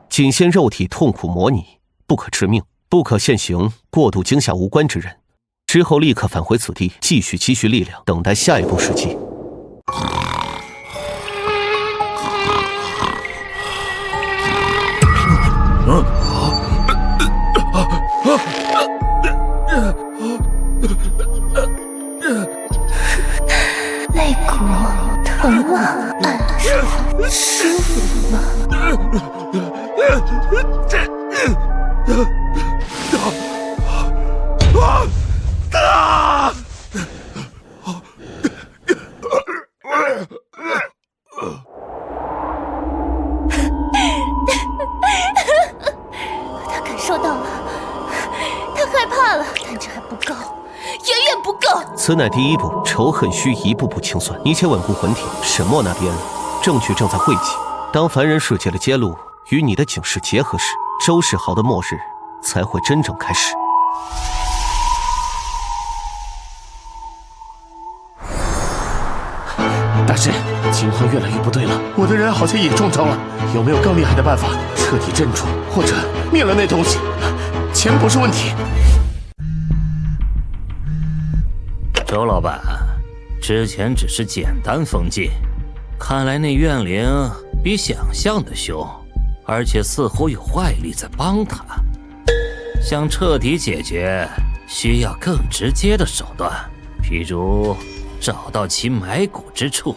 仅限肉体痛苦模拟，不可致命，不可现行过度惊吓无关之人。之后立刻返回此地，继续积蓄力量，等待下一步时机。肋骨疼吗？按住舒服吗？他感受到了，他害怕了，但这还不够，远远不够。此乃第一步，仇恨需一步步清算。你且稳固魂体，沈墨那边证据正在汇集。当凡人世界的揭露与你的警示结合时，周世豪的末日才会真正开始。大师，情况越来越不对了，我的人好像也中招了，有没有更厉害的办法彻底镇住，或者灭了那东西？钱不是问题。周老板，之前只是简单封禁，看来那怨灵比想象的凶，而且似乎有外力在帮他。想彻底解决，需要更直接的手段，譬如找到其埋骨之处，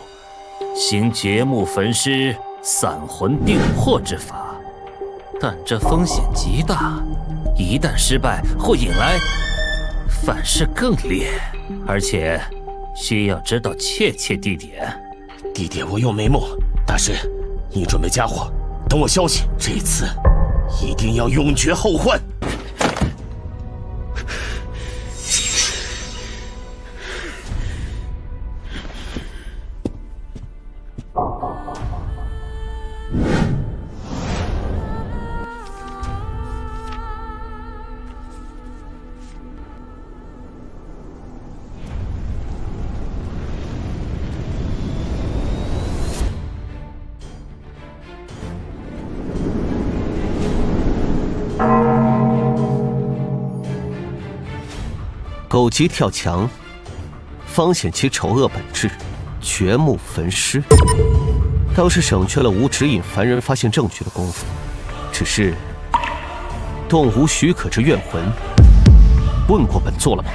行掘墓焚尸、散魂定魄之法。但这风险极大，一旦失败，会引来反噬更烈，而且需要知道确切地点。地点我有眉目，大师，你准备家伙，等我消息。这次一定要永绝后患。狗急跳墙，方显其丑恶本质，掘墓焚尸，倒是省却了吾指引凡人发现证据的功夫。只是动无许可之怨魂，问过本座了吗？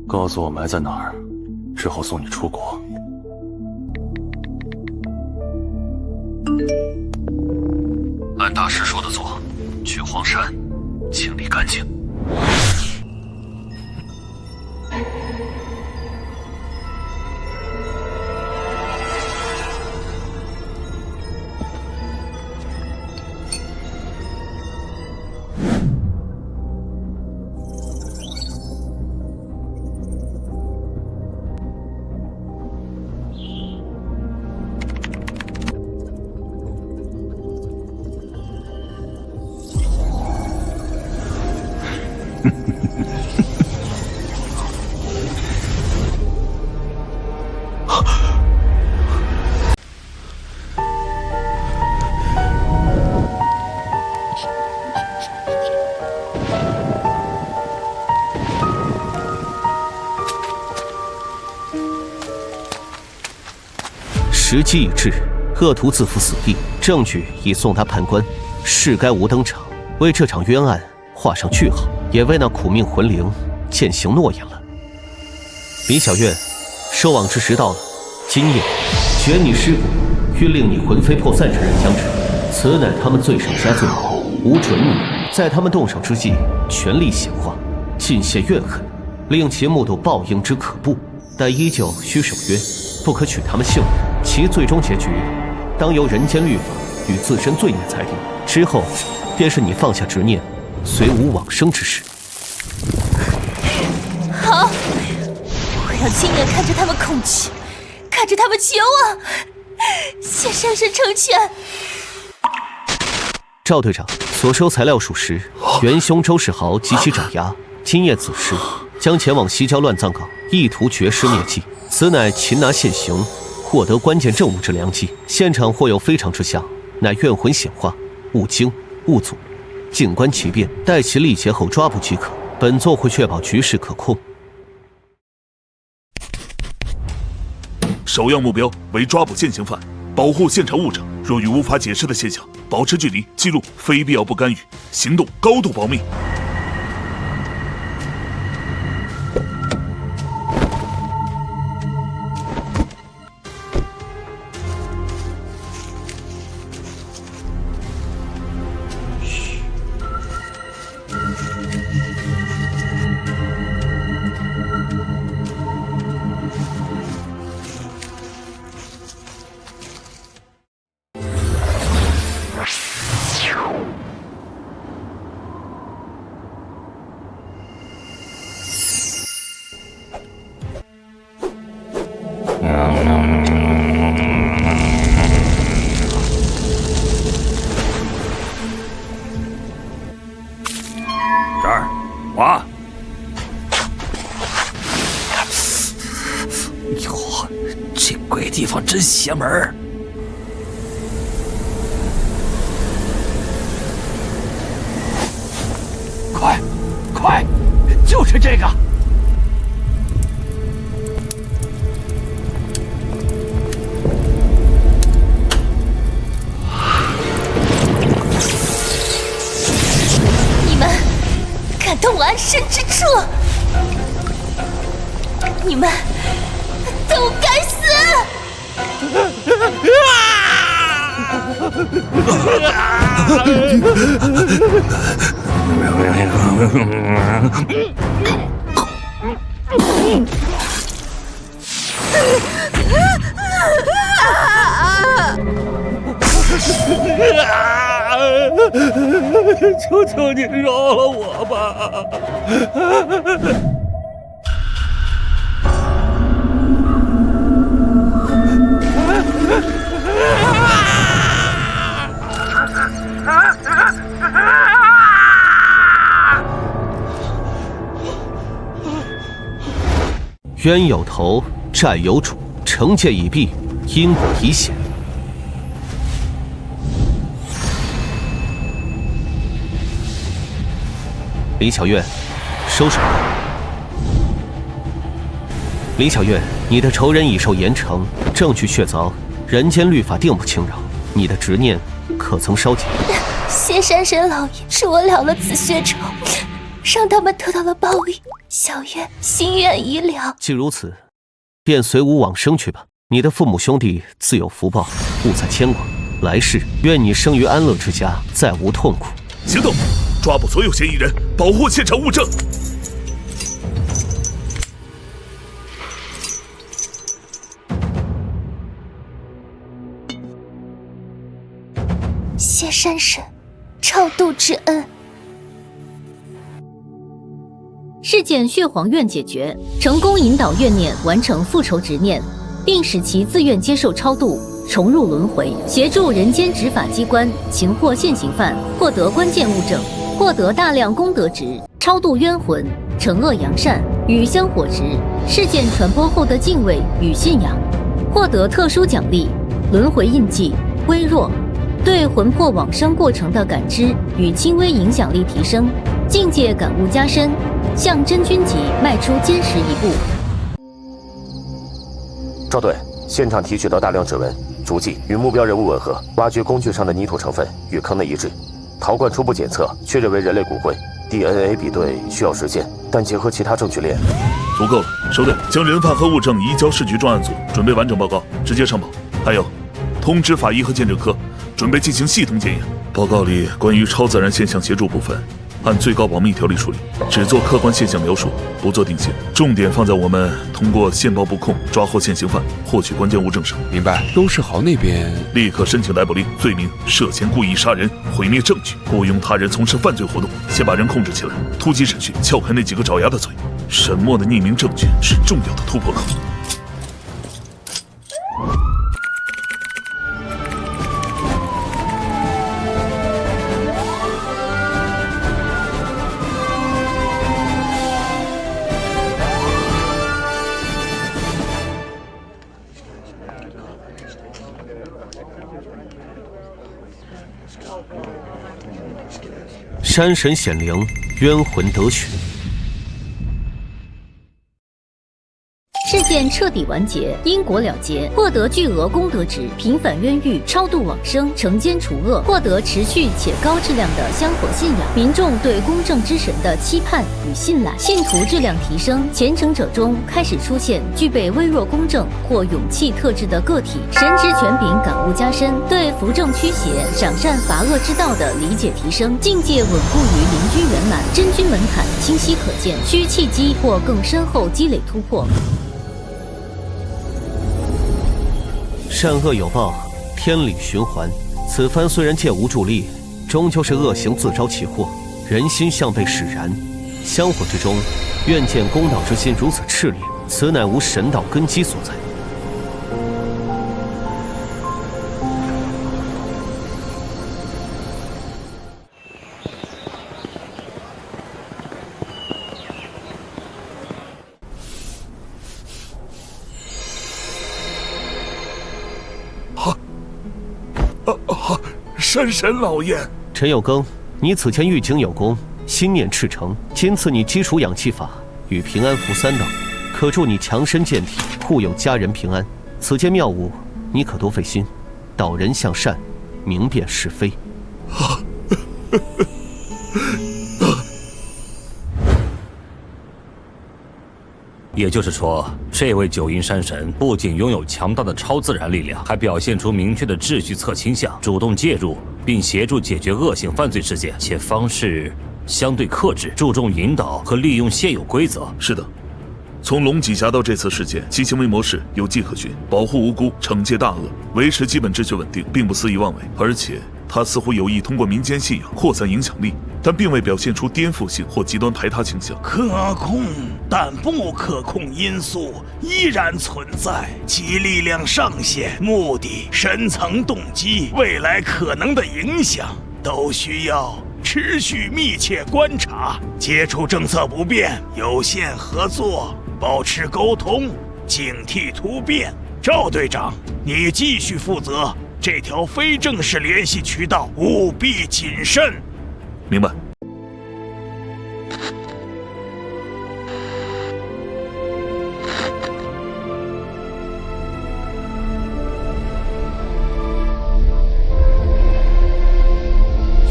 告诉我埋在哪儿，之后送你出国。按大师说的做，去荒山，清理干净。时机已至，恶徒自负死地，证据已送达判官，是该无登场，为这场冤案画上句号，也为那苦命魂灵践行诺言了。李小月，收网之时到了，今夜决你尸骨，欲令你魂飞魄散之人将至，此乃他们罪上加罪，吾准你在他们动手之际全力显化，尽泄怨恨，令其目睹报应之可怖。但依旧需守约，不可取他们性命。其最终结局，当由人间律法与自身罪孽裁定。之后，便是你放下执念，随吾往生之时。好，我要亲眼看着他们恐惧，看着他们绝望。谢山神成全。赵队长，所收材料属实，元凶周世豪及其爪牙，今夜子时将前往西郊乱葬岗，意图绝尸灭迹。此乃擒拿现行，获得关键证物之良机。现场或有非常之象，乃怨魂显化，勿惊勿阻，静观其变，待其力竭后抓捕即可。本座会确保局势可控。首要目标为抓捕现行犯，保护现场物证。若遇无法解释的现象，保持距离，记录，非必要不干预，行动高度保密。这儿，我。哟，这鬼地方真邪门儿！快，就是这个！你们敢动我安身之处，你们都该死！求求你饶了我吧！冤有头，债有主，惩戒已毕，因果已显。李小月，收手吧。李小月，你的仇人已受严惩，证据确凿，人间律法定不轻饶。你的执念可曾稍减？谢山神老爷是我了了此血仇，让他们得到了报应。小月心愿已了。既如此，便随吾往生去吧。你的父母兄弟自有福报，勿再牵挂。来世愿你生于安乐之家，再无痛苦。行动！抓捕所有嫌疑人，保护现场物证。谢山神超度之恩。事件血皇院解决，成功引导怨念完成复仇执念，并使其自愿接受超度，重入轮回，协助人间执法机关擒获现行犯，获得关键物证，获得大量功德值，超度冤魂，惩恶扬善与香火值，事件传播后的敬畏与信仰，获得特殊奖励，轮回印记微弱，对魂魄往生过程的感知与轻微影响力提升，境界感悟加深，向真君级迈出坚实一步。赵队，现场提取到大量指纹、足迹，与目标人物吻合，挖掘工具上的泥土成分与坑内一致。陶罐初步检测确认为人类骨灰 ，DNA 比对需要时间，但结合其他证据链，足够了。收队，将人犯和物证移交市局专案组，准备完整报告，直接上报。还有，通知法医和鉴证科，准备进行系统检验。报告里关于超自然现象协助部分，按最高保密条例处理，只做客观现象描述，不做定性。重点放在我们通过线报布控抓获现行犯、获取关键物证上。明白。周世豪那边立刻申请逮捕令，罪名涉嫌故意杀人、毁灭证据、雇佣他人从事犯罪活动。先把人控制起来，突击审讯，撬开那几个爪牙的嘴。沈墨的匿名证据是重要的突破口。山神显灵，冤魂得雪。事件彻底完结，因果了结，获得巨额功德值，平反冤狱，超度往生，惩奸除恶，获得持续且高质量的香火信仰，民众对公正之神的期盼与信赖，信徒质量提升，虔诚者中开始出现具备微弱公正或勇气特质的个体，神职权柄感悟加深，对扶正驱邪、赏善罚恶之道的理解提升，境界稳固于灵居圆满，真君门槛清晰可见，需契机或更深厚积累突破。善恶有报，天理循环。此番虽然借无助力，终究是恶行自招其祸，人心向被使然。香火之中，愿见公道之心如此炽烈，此乃无神道根基所在。山神老爷，陈有庚，你此前预警有功，心念赤诚，今赐你基础养气法与平安符3道，可助你强身健体，护佑家人平安。此间妙物，你可多费心，导人向善，明辨是非。也就是说，这位九阴山神不仅拥有强大的超自然力量，还表现出明确的秩序侧倾向，主动介入并协助解决恶性犯罪事件，且方式相对克制，注重引导和利用现有规则。是的，从龙脊侠到这次事件，其行为模式有迹可循，保护无辜，惩戒大恶，维持基本秩序稳定，并不肆意妄为。而且他似乎有意通过民间信仰扩散影响力，但并未表现出颠覆性或极端排他倾向。可控但不可控因素依然存在，其力量上限、目的、深层动机、未来可能的影响，都需要持续密切观察，接触政策不变，有限合作，保持沟通，警惕突变。赵队长，你继续负责这条非正式联系渠道，务必谨慎。明白。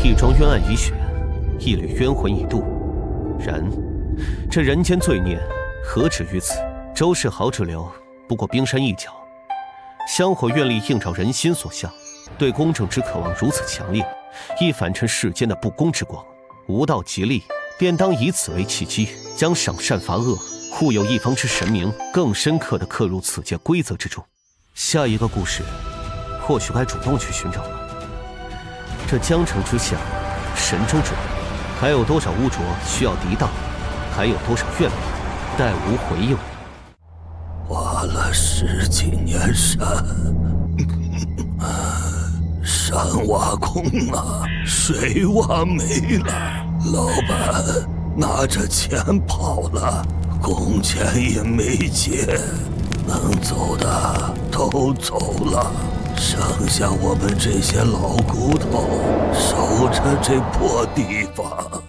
一桩冤案已雪，一缕冤魂已渡。然，这人间罪孽何止于此？周世豪之流不过冰山一角。香火愿力映照人心所向，对公正之渴望如此强烈，亦反衬世间的不公之光。无道即利，便当以此为契机，将赏善罚恶、护佑一方之神明更深刻地刻入此界规则之中。下一个故事，或许该主动去寻找了。这江城之下，神州之内，还有多少污浊需要涤荡？还有多少怨灵待无回应？挖了10几年山，山挖空了，水挖没了，老板拿着钱跑了，工钱也没结，能走的都走了，剩下我们这些老骨头守着这破地方。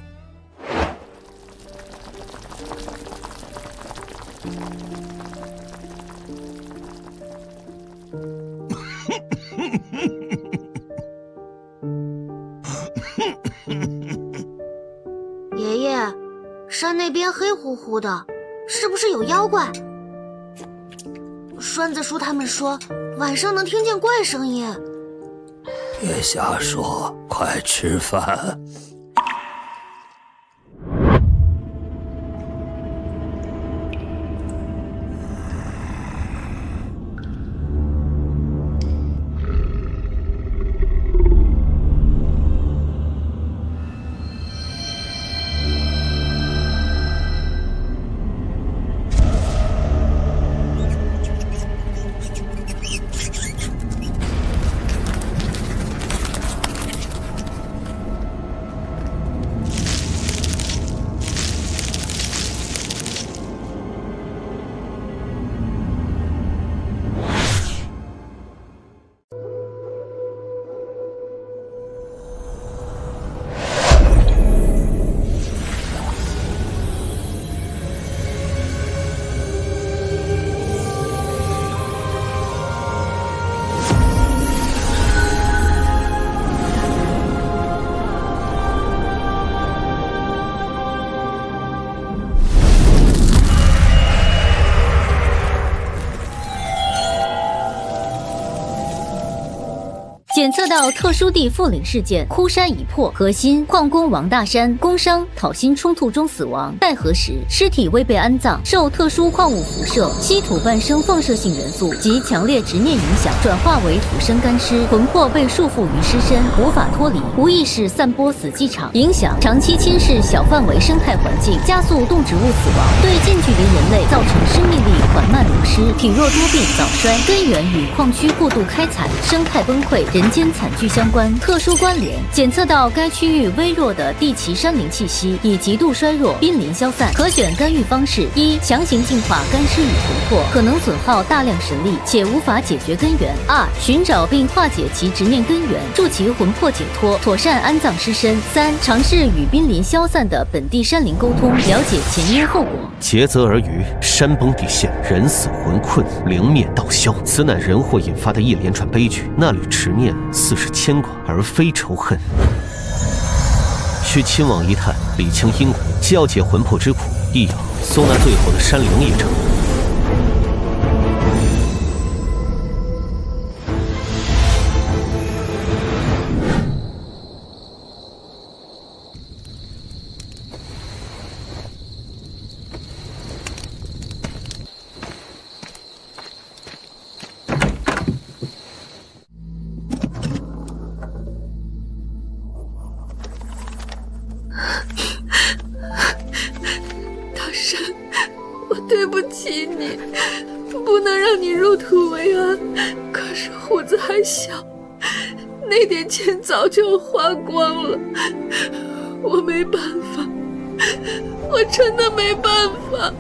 山那边黑乎乎的，是不是有妖怪？栓子叔他们说晚上能听见怪声音。别瞎说，快吃饭。检测到特殊地附领事件，枯山已破，核心矿工王大山工伤讨薪冲突中死亡，待核实，尸体未被安葬，受特殊矿物辐射、稀土伴生放射性元素及强烈执念影响，转化为腐生干尸，魂魄被束缚于尸身，无法脱离，无意识散播死气场，影响长期侵蚀小范围生态环境，加速动植物死亡，对近距离人类造成生命力缓慢流失、体弱多病、早衰，根源与矿区过度开采、生态崩溃、人间惨剧相关，特殊关联，检测到该区域微弱的地旗山林气息已极度衰弱、濒临消散，可选干预方式：一、强行净化干尸与魂魄，可能损耗大量神力且无法解决根源；二、寻找并化解其执念根源，助其魂魄解脱，妥善安葬尸身；三、尝试与濒临消散的本地山林沟通，了解前因后果。竭泽而渔，山崩地陷，人死魂困，灵灭道消，此乃人祸引发的一连串悲剧。那缕执念似是牵挂，而非仇恨。需亲往一探，理清因果，既要解魂魄之苦，亦要搜那最后的山灵一程。对不起你，不能让你入土为安。可是虎子还小，那点钱早就花光了，我没办法，我真的没办法。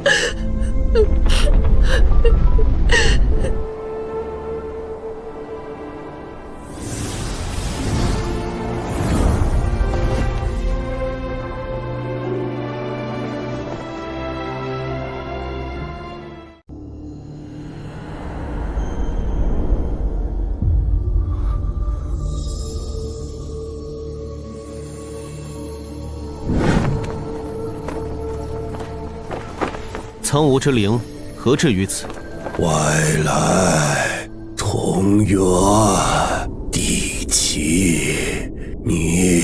苍梧之灵何至于此？外来，同源，地气，你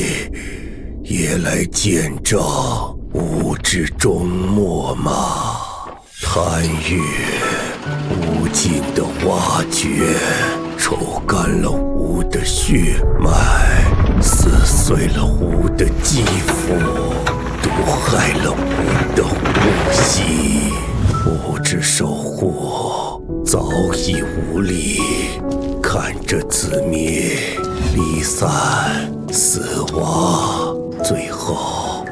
也来见证吾之终末吗？贪欲无尽的挖掘，抽干了吾的血脉，撕碎了吾的肌肤，毒害了吾的呼吸。吾之守护早已无力，看着子民离散死亡，最后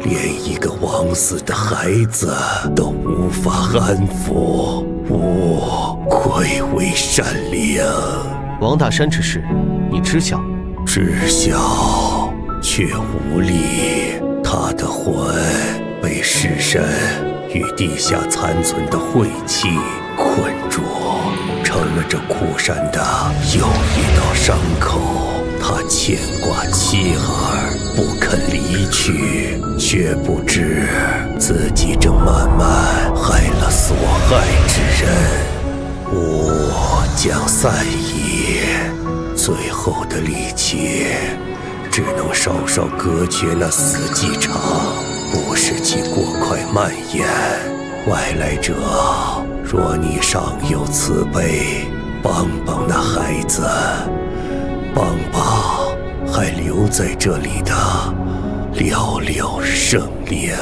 连一个枉死的孩子都无法安抚，吾愧为山灵。王大山之事，你知晓？知晓，却无力。他的魂被尸身与地下残存的晦气困住，成了这枯山的又一道伤口。他牵挂妻儿不肯离去，却不知自己正慢慢害了所害之人。吾将散矣，最后的力气只能稍稍隔绝那死机场，不使其过快蔓延。外来者，若你尚有慈悲，帮帮那孩子，帮帮还留在这里的寥寥生灵。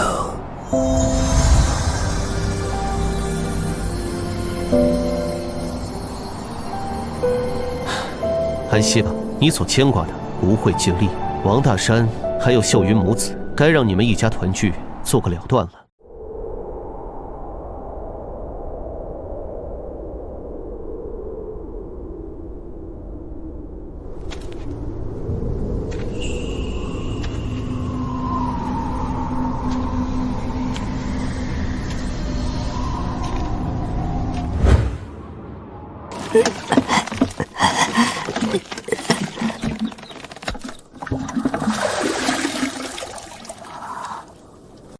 安息吧，你所牵挂的吾会尽力。王大山还有秀云母子，该让你们一家团聚，做个了断了。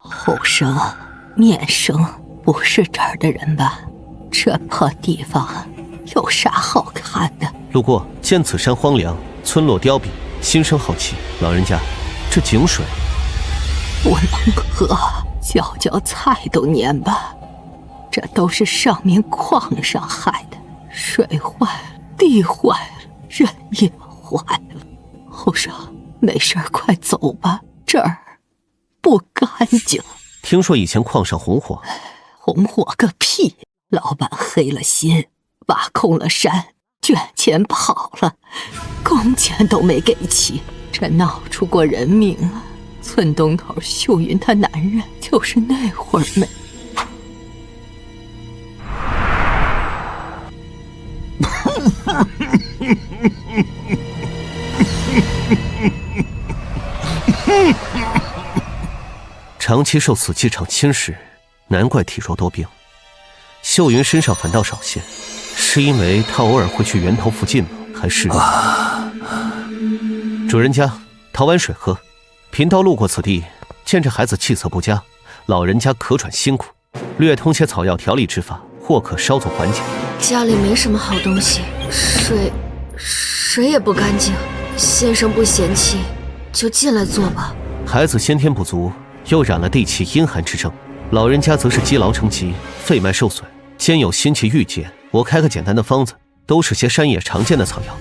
后生、面生不是这儿的人吧？这破地方有啥好看的？路过见此山荒凉，村落凋敝，心生好奇。老人家，这井水不能喝，浇浇菜都蔫巴。这都是上面矿上害的，水坏了，地坏了，人也坏了。后生，没事快走吧，这儿不干净。听说以前矿上红火，红火个屁！老板黑了心，挖空了山，卷钱跑了，工钱都没给齐，这闹出过人命啊！村东头秀云她男人就是那会儿没。长期受死机场侵蚀，难怪体弱多病。秀云身上反倒少些，是因为她偶尔会去源头附近吗？还是……主人家，讨碗水喝。贫道路过此地，见这孩子气色不佳，老人家咳喘辛苦，略通些草药调理之法，或可稍作缓解。家里没什么好东西，水也不干净，先生不嫌弃，就进来坐吧。孩子先天不足，又染了地气阴寒之症，老人家则是积劳成疾，肺脉受损，兼有心气郁结。我开个简单的方子，都是些山野常见的草药，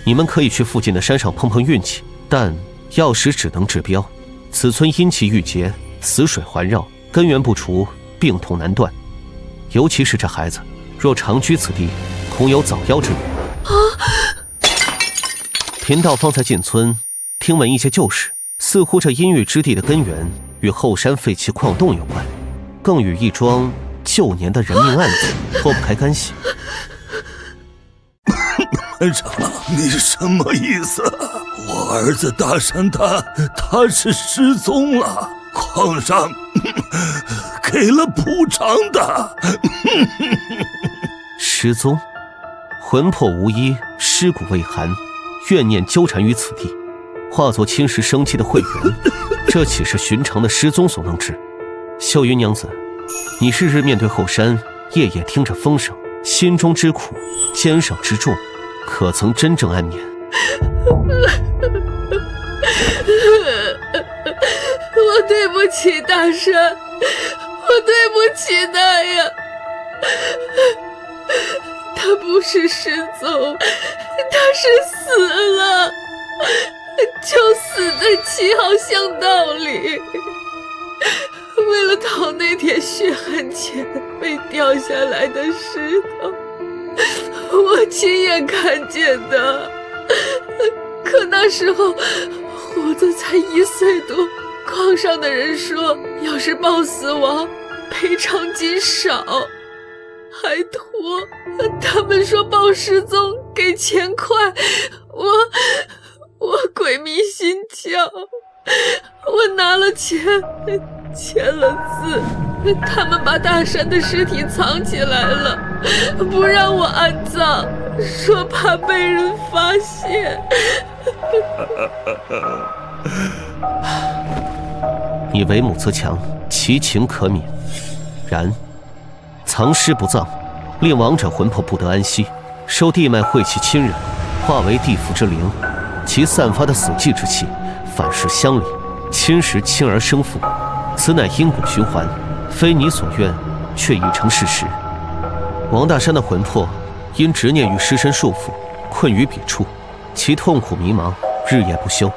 你们可以去附近的山上碰碰运气，但药石只能治标。此村阴气郁结，死水环绕，根源不除，病痛难断。尤其是这孩子，若长居此地，恐有早夭之虞。贫道方才进村，听闻一些旧事，似乎这阴郁之地的根源与后山废弃矿洞有关，更与一桩旧年的人命案子脱不开干系。班长，你什么意思？我儿子大山他是失踪了，矿上给了补偿的。失踪，魂魄无依，尸骨未寒，怨念纠缠于此地，化作侵蚀生气的秽源，这岂是寻常的失踪所能治？秀云娘子，你日日面对后山，夜夜听着风声，心中之苦，肩上之重，可曾真正安眠？我对不起大山，我对不起他呀。他不是失踪，他是死了，就死在7号巷道里。为了讨那点血汗钱被掉下来的石头，我亲眼看见的。可那时候虎子才1岁多，矿上的人说，要是报死亡，赔偿金少，还拖。他们说报失踪给钱快，我鬼迷心窍，我拿了钱，签了字，他们把大山的尸体藏起来了，不让我安葬，说怕被人发现。你为母则强，其情可悯。然藏尸不葬，令亡者魂魄不得安息，受地脉晦气侵染，化为地府之灵，其散发的死寂之气，反噬乡里，侵蚀亲儿生父，此乃因果循环，非你所愿，却已成事实。王大山的魂魄因执念与尸身束缚，困于彼处，其痛苦迷茫，日夜不休。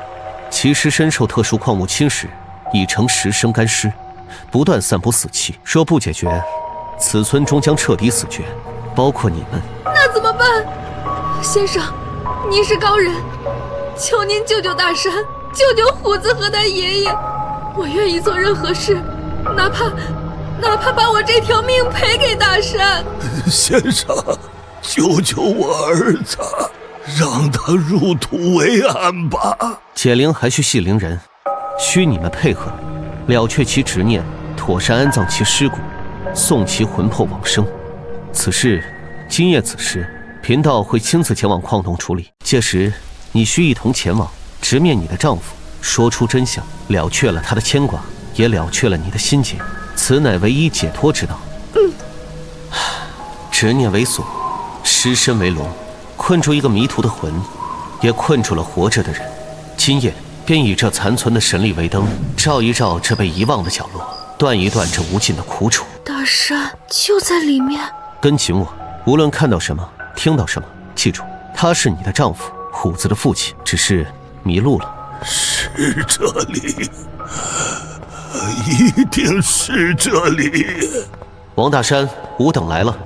其尸身受特殊矿物侵蚀，已成实生干尸，不断散布死气。若不解决，此村终将彻底死绝，包括你们。那怎么办？先生，您是高人，求您救救大山，救救虎子和他爷爷。我愿意做任何事，哪怕把我这条命赔给大山。先生，救救我儿子，让他入土为安吧。解铃还需系铃人，需你们配合，了却其执念，妥善安葬其尸骨，送其魂魄往生。此事今夜子时，贫道会亲自前往矿洞处理，届时你需一同前往，直面你的丈夫，说出真相，了却了他的牵挂，也了却了你的心结，此乃唯一解脱之道。执念为锁，尸身为笼，困住一个迷途的魂，也困住了活着的人。今夜便以这残存的神力为灯，照一照这被遗忘的角落，断一断这无尽的苦楚。大山就在里面，跟紧我，无论看到什么，听到什么，记住，他是你的丈夫，虎子的父亲，只是迷路了。是这里，一定是这里。王大山，吾等来了。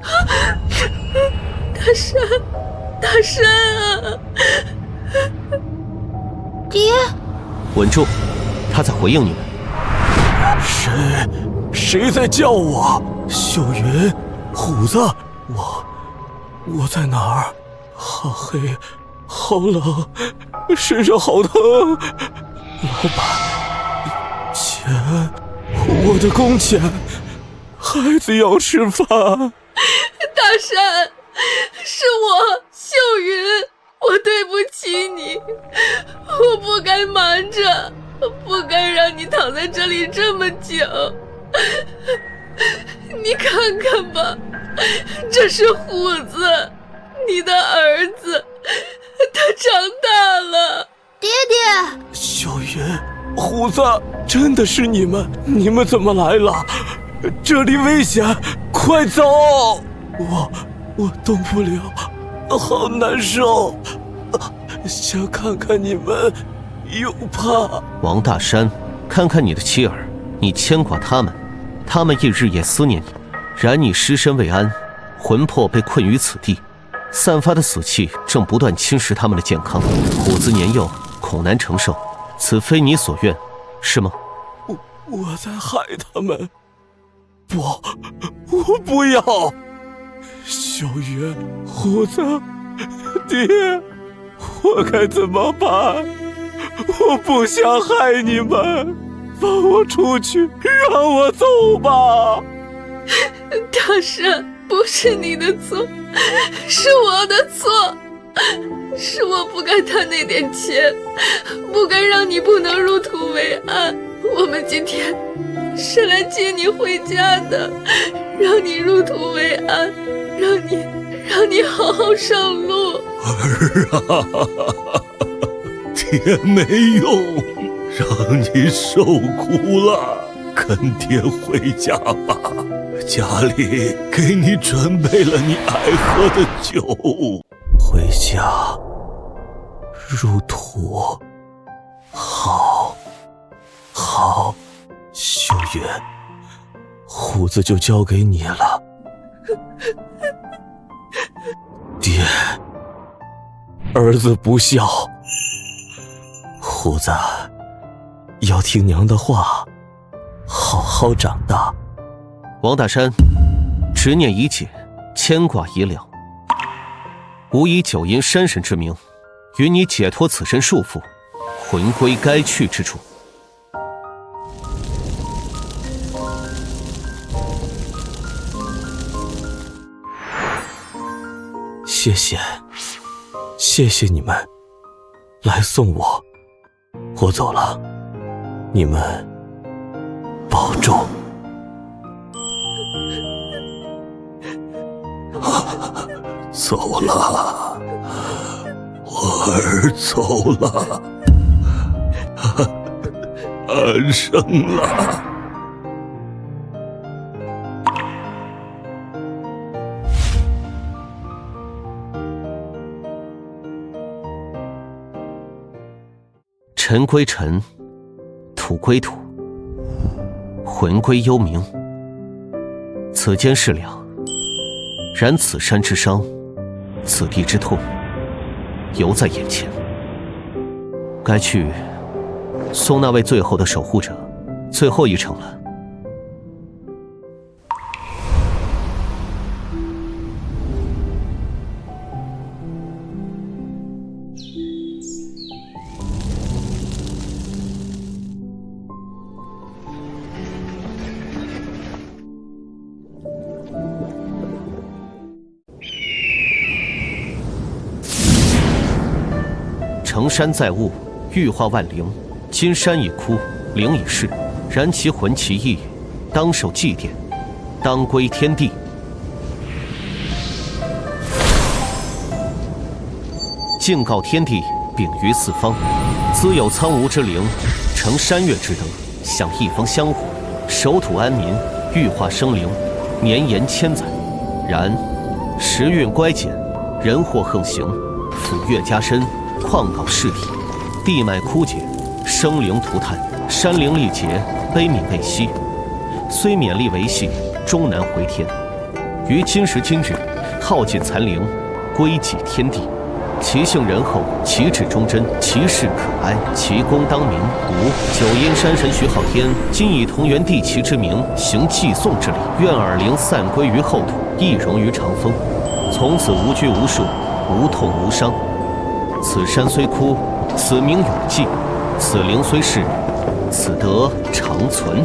大山啊！爹，稳住，他在回应你们。谁在叫我？秀云，虎子，我在哪儿？好黑，好冷，身上好疼。老板，钱，我的工钱，孩子要吃饭。大山，是我秀云，我对不起你，我不该瞒着，不该让你躺在这里这么久。你看看吧，这是虎子，你的儿子，他长大了。爹爹，秀云，虎子，真的是你们？你们怎么来了？这里危险，快走！我动不了，好难受，想看看你们，又怕。王大山，看看你的妻儿，你牵挂他们，他们亦日夜思念你，然你尸身未安，魂魄被困于此地，散发的死气正不断侵蚀他们的健康。虎子年幼，恐难承受，此非你所愿，是吗？我在害他们，我不要。小云，虎子，爹，我该怎么办？我不想害你们，放我出去，让我走吧。大山，不是你的错，是我的错，是我不该贪那点钱，不该让你不能入土为安。我们今天是来接你回家的，让你入土为安，让你好好上路。儿啊，爹没用，让你受苦了，跟爹回家吧，家里给你准备了你爱喝的酒。回家，入土，好，秀云，虎子就交给你了。爹，儿子不孝，虎子要听娘的话，好好长大。王大山，执念已解，牵挂已了，吾以九阴山神之名，与你解脱此身束缚，魂归该去之处。谢谢你们，来送我。我走了，你们保重。走了，我儿走了，安生了。尘归尘，土归土，魂归幽冥。此间事了，然此山之伤，此地之痛，犹在眼前。该去送那位最后的守护者最后一程了。成山在物，玉化万灵。今山已枯，灵已逝，然其魂其意，当受祭奠，当归天地。敬告天地，秉于四方，兹有苍梧之灵，承山岳之德，享一方香火，守土安民，玉化生灵，绵延千载。然时运乖减，人祸横行，腐月加深，旷槁逝体，地脉枯竭，生灵涂炭，山灵力竭，悲悯被息。虽勉力维系，终难回天。于今时今日，耗尽残灵，归祭天地。其性仁厚，其志忠贞，其事可哀，其功当明。吾九阴山神徐昊天，今以同源地旗之名，行祭送之礼，愿尔灵散归于后土，亦融于长风。从此无拘无束，无痛无伤。此山虽枯，此名永继；此灵虽逝，此德长存。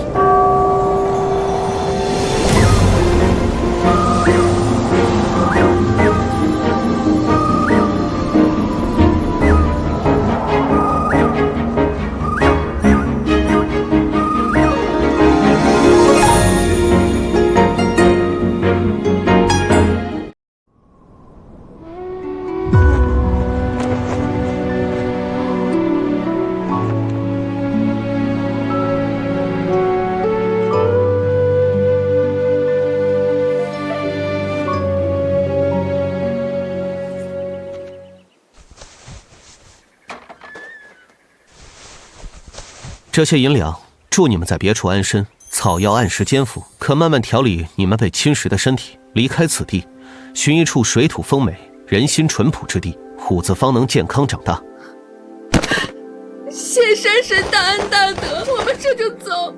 这些银两，助你们在别处安身，草药按时煎服，可慢慢调理你们被侵蚀的身体。离开此地，寻一处水土丰美、人心淳朴之地，虎子方能健康长大。谢山神大恩大德，我们这就走。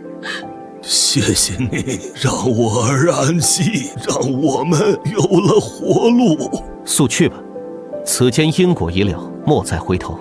谢谢你，让我儿安息，让我们有了活路。速去吧，此间因果已了，莫再回头。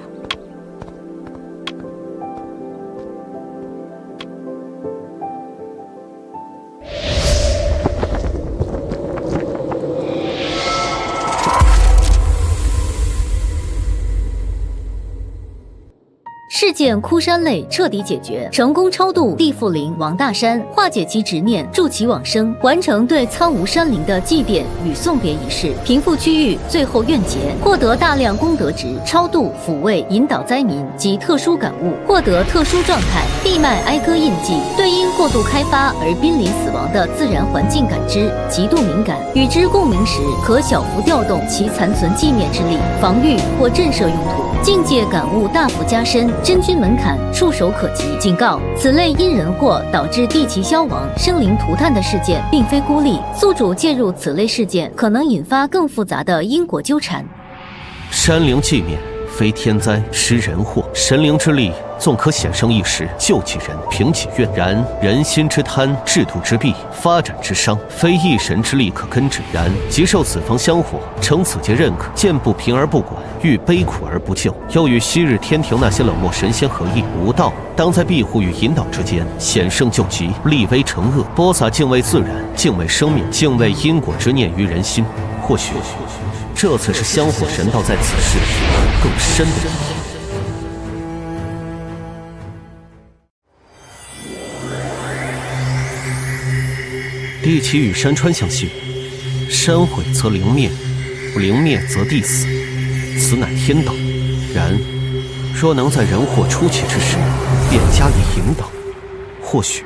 事件枯山泪彻底解决，成功超度地缚灵王大山，化解其执念，助其往生，完成对苍梧山灵的祭奠与送别仪式，平复区域最后怨结，获得大量功德值，超度、抚慰、引导灾民及特殊感悟，获得特殊状态地脉哀歌印记，对因过度开发而濒临死亡的自然环境感知极度敏感，与之共鸣时可小幅调动其残存寂灭之力，防御或震慑用途。境界感悟大幅加深，真君门槛触手可及。警告：此类因人祸导致地旗消亡、生灵涂炭的事件，并非孤立，宿主介入此类事件，可能引发更复杂的因果纠缠。山灵寂灭，非天灾，施人祸。神灵之力纵可显生一时，救济人，平己怨。然人心之贪，制度之弊，发展之伤，非一神之力可根治。然即受此方香火，承此界认可，见不平而不管，遇悲苦而不救，又与昔日天庭那些冷漠神仙合意。吾道当在庇护与引导之间，显圣救急，立威成恶，播撒敬畏自然、敬畏生命、敬畏因果之念于人心。或许这才是香火神道在此世更深的意义。地气与山川相系，山毁则灵灭，灵灭则地死，此乃天道。然若能在人祸初起之时便加以引导，或许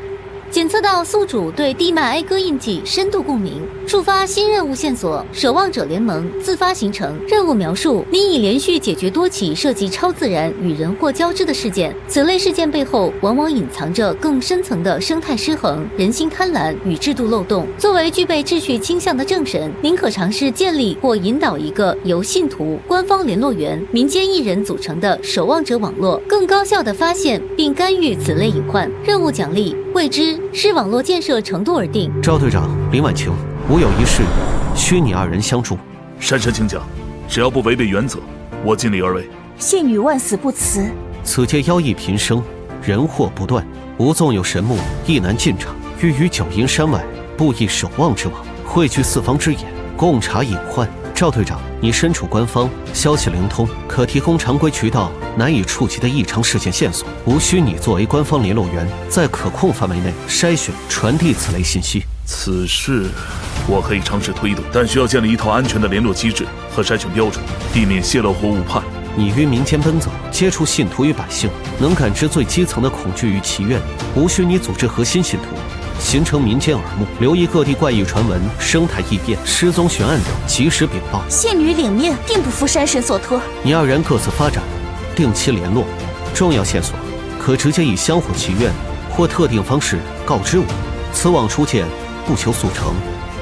检测到宿主对地脉哀歌印记深度共鸣，触发新任务线索。守望者联盟自发形成。任务描述：你已连续解决多起涉及超自然与人祸交织的事件，此类事件背后往往隐藏着更深层的生态失衡、人心贪婪与制度漏洞。作为具备秩序倾向的正神，您可尝试建立或引导一个由信徒、官方联络员、民间艺人组成的守望者网络，更高效地发现并干预此类隐患。任务奖励：未知，视网络建设程度而定。赵队长、林婉晴，吾有一事，需你二人相助。珊珊请讲，只要不违背原则，我尽力而为。谢女万死不辞。此界妖异频生，人祸不断，吾纵有神目，亦难进场。欲于九阴山外布一守望之网，汇聚四方之眼，共查隐患。赵队长，你身处官方，消息灵通，可提供常规渠道难以触及的异常事件线索。无需你作为官方联络员，在可控范围内筛选、传递此类信息。此事我可以尝试推动，但需要建立一套安全的联络机制和筛选标准，避免泄露或误判。你于民间奔走，接触信徒与百姓，能感知最基层的恐惧与祈愿。无需你组织核心信徒，形成民间耳目，留意各地怪异传闻、生态异变、失踪悬案等，及时禀报。谢女领命，定不负山神所托。你二人各自发展，定期联络，重要线索可直接以香火祈愿或特定方式告知我。此网初建，不求速成，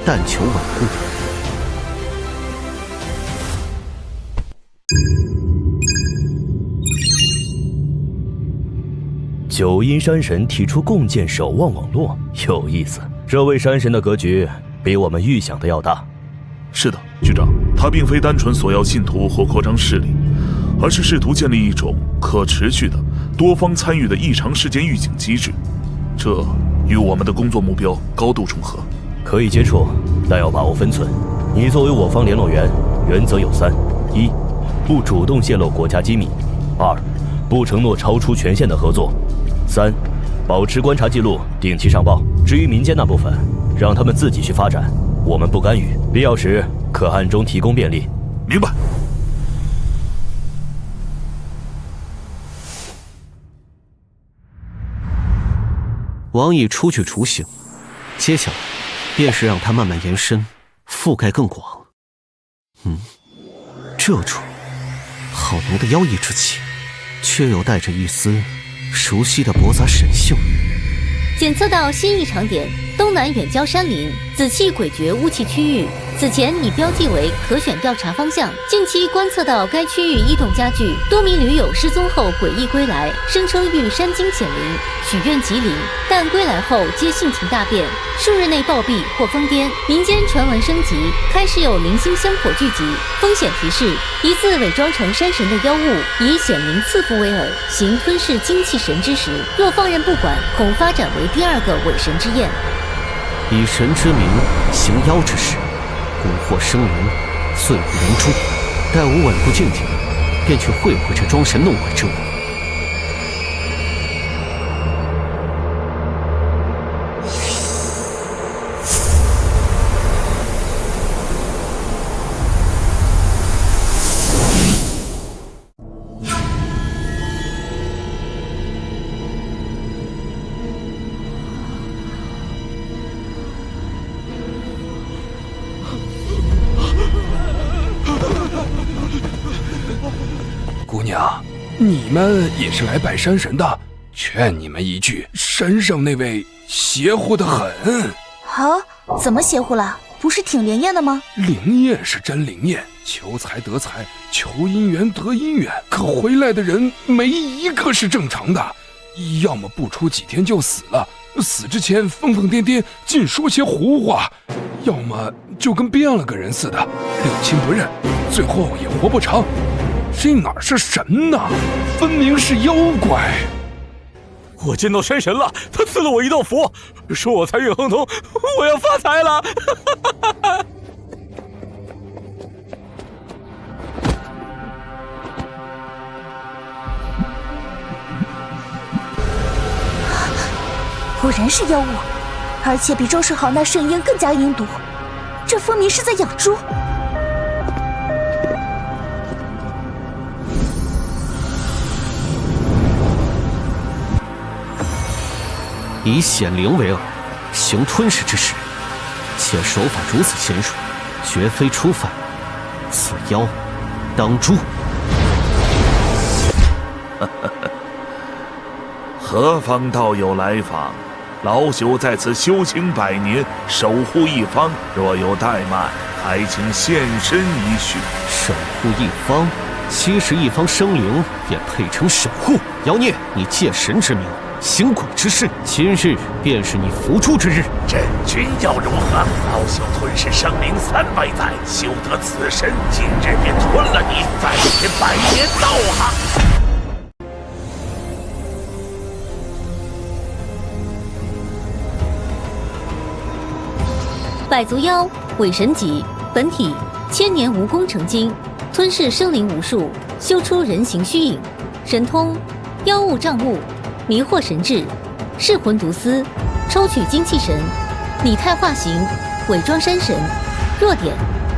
但求稳固。九阴山神提出共建守望网络，有意思。这位山神的格局比我们预想的要大。是的，局长，他并非单纯索要信徒或扩张势力，而是试图建立一种可持续的、多方参与的异常事件预警机制。这与我们的工作目标高度重合。可以接触，但要把握分寸。你作为我方联络员，原则有3：一，不主动泄露国家机密；二，不承诺超出权限的合作；三，保持观察记录，定期上报。至于民间那部分，让他们自己去发展，我们不干预，必要时可暗中提供便利。明白。网已出去雏形，接下来便是让它慢慢延伸，覆盖更广。这处好浓的妖异之气，却又带着一丝熟悉的驳杂神性。检测到新异常点：东南远郊山林紫气诡谲雾气区域，此前已标记为可选调查方向。近期观测到该区域异动加剧，多名驴友失踪后诡异归来，声称遇山精显灵，许愿吉灵，但归来后皆性情大变，数日内暴毙或疯癫。民间传闻升级，开始有零星香火聚集。风险提示：疑似伪装成山神的妖物，以显灵赐福为饵，行吞噬精气神之实。若放任不管，恐发展为第二个伪神之焰。以神之名行妖之事，蛊惑生灵，罪不能诛。待吾稳固境界，便去会会这装神弄鬼之物。姑娘，你们也是来拜山神的，劝你们一句，山上那位邪乎得很。啊？怎么邪乎了？不是挺灵验的吗？灵验是真灵验，求财得财，求姻缘得姻缘，可回来的人没一个是正常的，要么不出几天就死了，死之前疯疯癫癫，尽说些胡话，要么就跟变了个人似的，六亲不认，最后也活不长。这哪是神呐，分明是妖怪！我见到山神了，他赐了我一道符，说我财运亨通，我要发财了！果然是妖物，而且比周世豪那圣烟更加阴毒，这分明是在养猪。以显灵为饵，行吞噬之事，且手法如此娴熟，绝非初犯。此妖当诛。何方道友来访？老朽在此修行100年，守护一方，若有怠慢，还请现身一叙。守护一方，其实一方生灵也配称守护？妖孽，你借神之名行鬼之事，今日便是你伏诛之日。朕君要如何？老朽吞噬生灵300载，修得此身，今日便吞了你，再添100年道行。百足妖，伪神级，本体千年蜈蚣成精，吞噬生灵无数，修出人形虚影。神通：妖物障物，迷惑神智，噬魂毒丝，抽取精气神，拟态化形，伪装山神。弱点：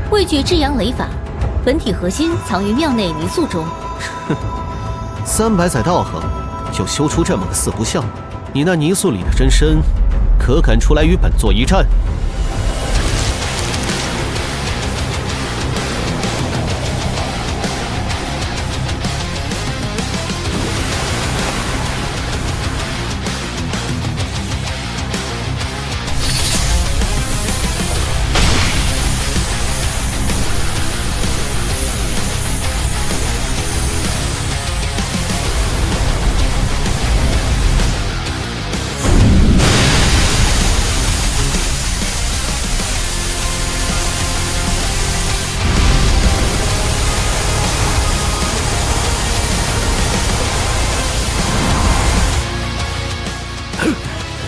畏惧至阳雷法，本体核心藏于庙内泥塑中。哼，300载道行就修出这么个四不像，你那泥塑里的真身，可敢出来与本座一战？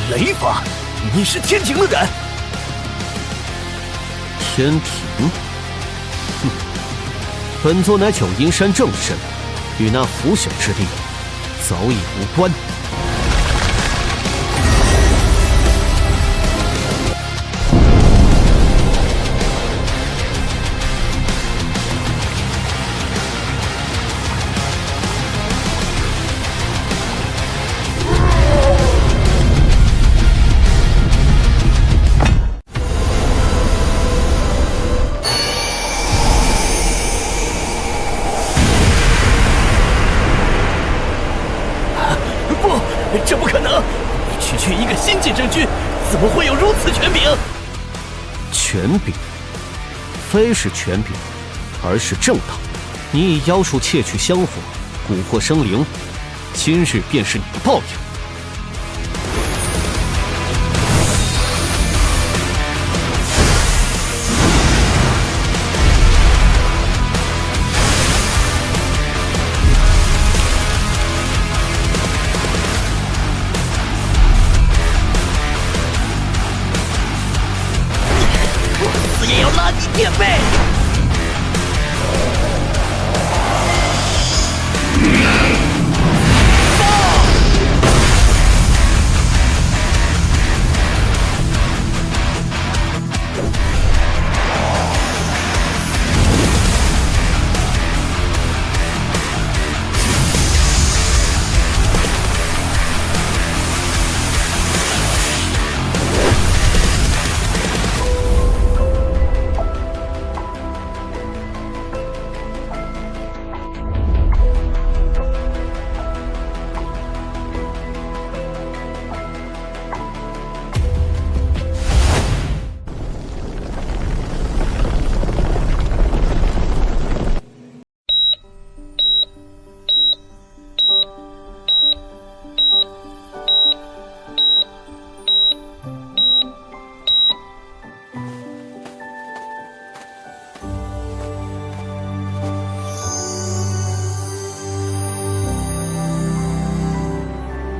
雷法，你是天庭的人？天庭？哼，本座乃九阴山正神，与那腐朽之地早已无关。这不可能！你区区一个新晋真君，怎么会有如此权柄？权柄，非是权柄，而是正道。你以妖术窃取香火，蛊惑生灵，今日便是你的报应。也要拉你垫背！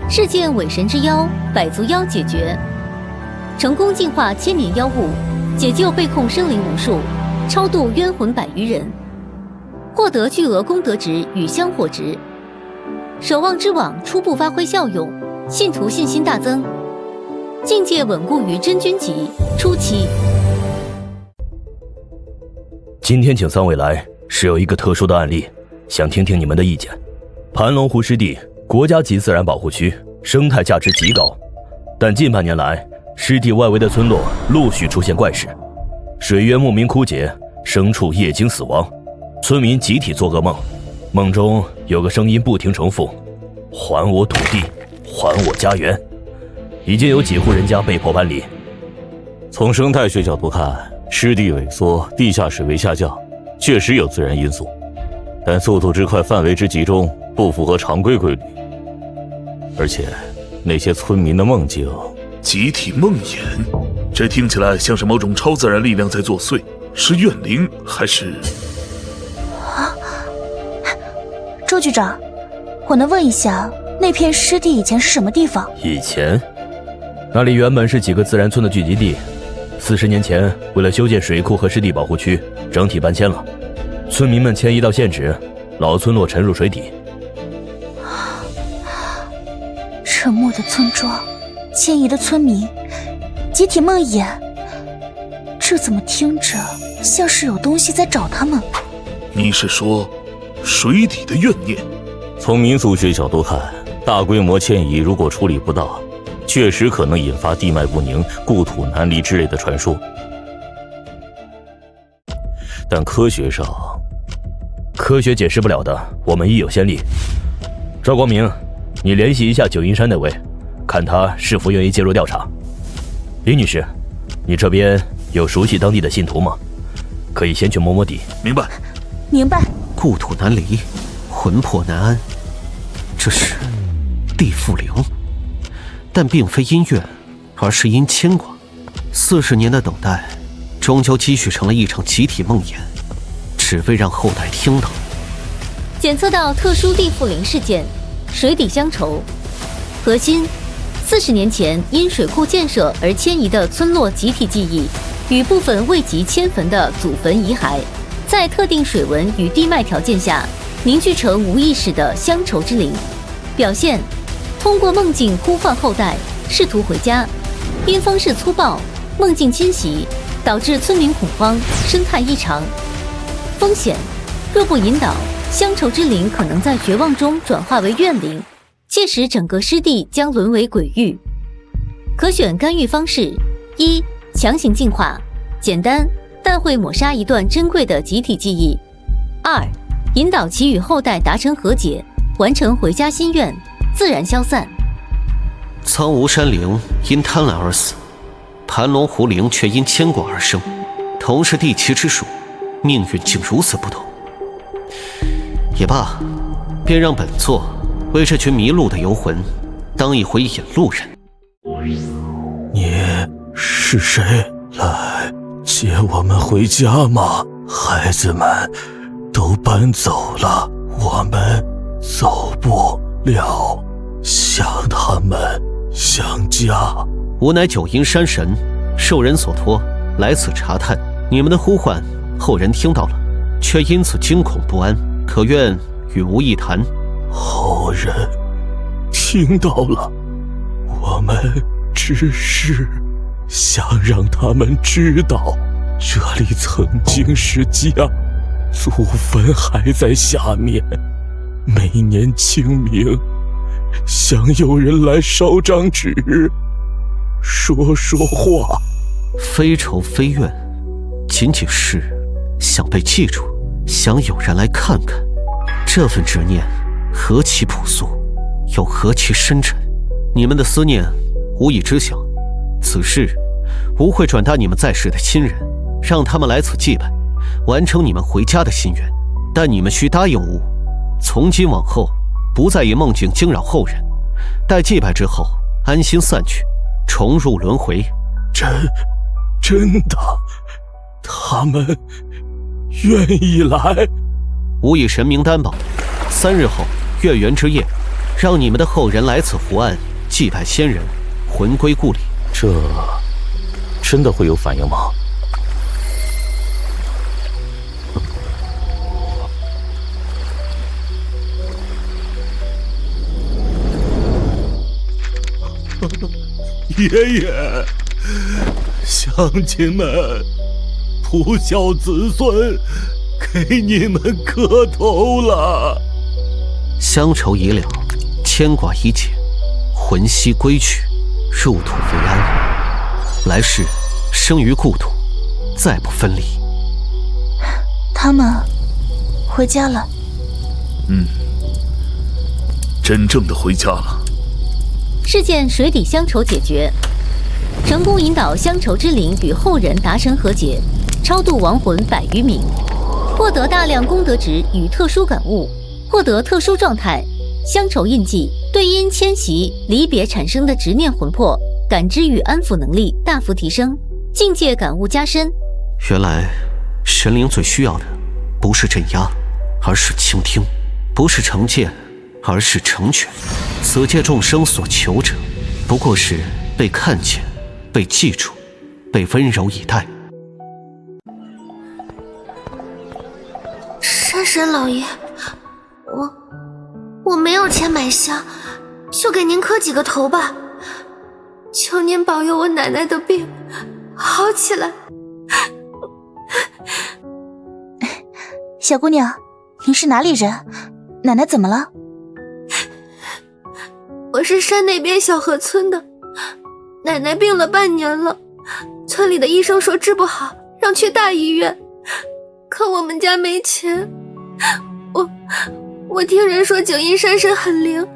事件伪神之妖百足妖解决，成功净化千年妖物，解救被控生灵无数，超度冤魂100余人，获得巨额功德值与香火值。守望之网初步发挥效用，信徒信心大增。境界稳固于真君级初期。今天请3位来，是有一个特殊的案例，想听听你们的意见。盘龙湖湿地国家级自然保护区，生态价值极高，但近半年来，湿地外围的村落陆续出现怪事，水源莫名枯竭，牲畜夜惊死亡，村民集体做噩梦，梦中有个声音不停重复：还我土地，还我家园。已经有几户人家被迫搬离。从生态学角度看，湿地萎缩，地下水位下降，确实有自然因素，但速度之快，范围之集中，不符合常规规律。而且，那些村民的梦境，集体梦魇，这听起来像是某种超自然力量在作祟，是怨灵还是？周局长，我能问一下，那片湿地以前是什么地方？以前，那里原本是几个自然村的聚集地，40年前为了修建水库和湿地保护区，整体搬迁了，村民们迁移到现址，老村落沉入水底。沉没的村庄，迁移的村民，集体梦魇，这怎么听着像是有东西在找他们？你是说水底的怨念？从民俗学角度看，大规模迁移如果处理不当，确实可能引发地脉不宁、故土难离之类的传说。但科学上，科学解释不了的，我们亦有先例。赵光明，你联系一下九阴山那位，看他是否愿意介入调查。李女士，你这边有熟悉当地的信徒吗？可以先去摸摸底。明白。明白。故土难离，魂魄难安，这是地缚灵，但并非因怨，而是因牵挂。40年的等待，终究积蓄成了一场集体梦魇，只为让后代听到。检测到特殊地缚灵事件，水底乡愁。核心：40年前因水库建设而迁移的村落集体记忆，与部分未及迁坟的祖坟遗骸，在特定水文与地脉条件下凝聚成无意识的乡愁之灵。表现：通过梦境呼唤后代，试图回家，因方式粗暴，梦境侵袭，导致村民恐慌，生态异常。风险：若不引导，乡愁之灵可能在绝望中转化为怨灵，届时整个湿地将沦为鬼域。可选干预方式：一、强行净化，简单，但会抹杀一段珍贵的集体记忆；二、引导其与后代达成和解，完成回家心愿，自然消散。苍梧山灵因贪婪而死，盘龙湖灵却因牵挂而生，同是地旗之属，命运竟如此不同。也罢，便让本座为这群迷路的游魂当一回引路人。你是谁？来接我们回家吗？孩子们都搬走了，我们走不了，想他们，想家。吾乃九阴山神，受人所托来此查探，你们的呼唤后人听到了，却因此惊恐不安，可愿与吾一谈？后人听到了，我们只是想让他们知道，这里曾经是家，祖坟还在下面。每年清明，想有人来烧张纸，说说话。非仇非怨，仅仅是想被记住，想有人来看看。这份执念何其朴素，又何其深沉。你们的思念吾已知晓，此事吾会转达你们在世的亲人，让他们来此祭拜，完成你们回家的心愿。但你们需答应吾，从今往后不再以梦境惊扰后人，待祭拜之后安心散去，重入轮回。真的，他们愿意来。吾以神明担保，3日后月圆之夜，让你们的后人来此湖岸祭拜先人，魂归故里。这真的会有反应吗？爷爷，乡亲们，不孝子孙给你们磕头了。乡愁已了，牵挂已解，魂兮归去，入土为安。来世生于故土，再不分离。他们回家了。真正的回家了。事件水底乡愁解决，成功引导乡愁之灵与后人达成和解，超度亡魂100余名，获得大量功德值与特殊感悟，获得特殊状态。乡愁印记对因迁徙、离别产生的执念魂魄感知与安抚能力大幅提升，境界感悟加深。原来神灵最需要的不是镇压，而是倾听；不是惩戒，而是成全。此界众生所求者，不过是被看见、被记住、被温柔以待。山神老爷，我没有钱买香，就给您磕几个头吧。求您保佑我奶奶的病好起来。小姑娘，您是哪里人？奶奶怎么了？我是山那边小河村的，奶奶病了半年了，村里的医生说治不好，让去大医院，可我们家没钱。我听人说九阴山神很灵，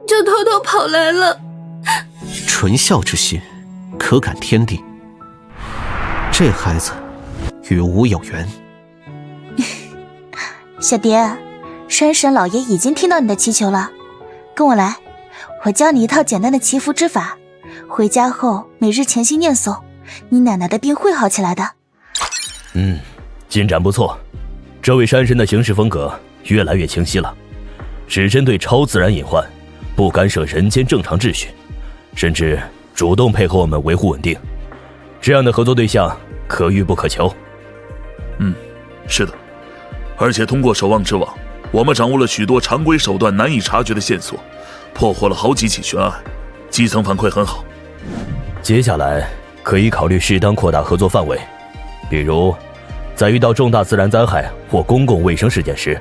就偷偷跑来了。纯孝之心，可感天地。这孩子与吾有缘。小蝶，山神老爷已经听到你的祈求了，跟我来，我教你一套简单的祈福之法，回家后每日潜心念诵，你奶奶的病会好起来的。进展不错，这位山神的行事风格越来越清晰了，只针对超自然隐患，不干涉人间正常秩序，甚至主动配合我们维护稳定，这样的合作对象可遇不可求。是的，而且通过守望之网，我们掌握了许多常规手段难以察觉的线索，破获了好几起悬案，基层反馈很好。接下来可以考虑适当扩大合作范围，比如在遇到重大自然灾害或公共卫生事件时，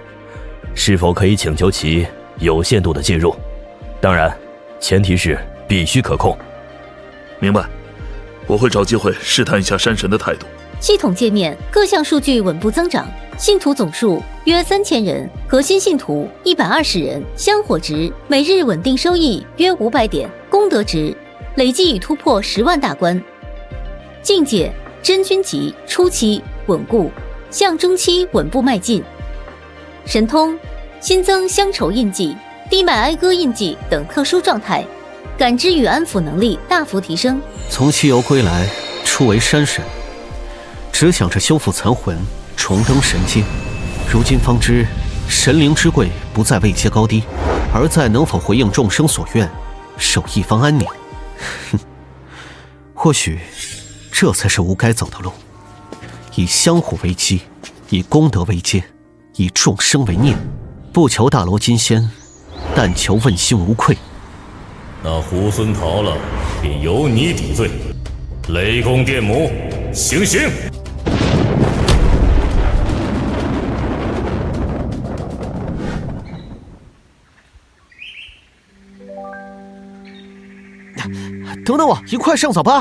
是否可以请求其有限度的介入，当然前提是必须可控。明白，我会找机会试探一下山神的态度。系统界面各项数据稳步增长，信徒总数约3000人，核心信徒120人，香火值每日稳定收益约500点，功德值累计已突破10万大关。境界真君级初期稳固，向中期稳步迈进。神通新增乡愁印记、地脉哀歌印记等特殊状态，感知与安抚能力大幅提升。从西游归来，初为山神，只想着修复残魂，重登神阶。如今方知，神灵之贵不在位阶高低，而在能否回应众生所愿，守一方安宁。或许这才是吾该走的路，以香火为基，以功德为阶，以众生为念，不求大罗金仙，但求问心无愧。那猢狲逃了，便由你抵罪。雷公电母，行刑！等等我，一块上早八。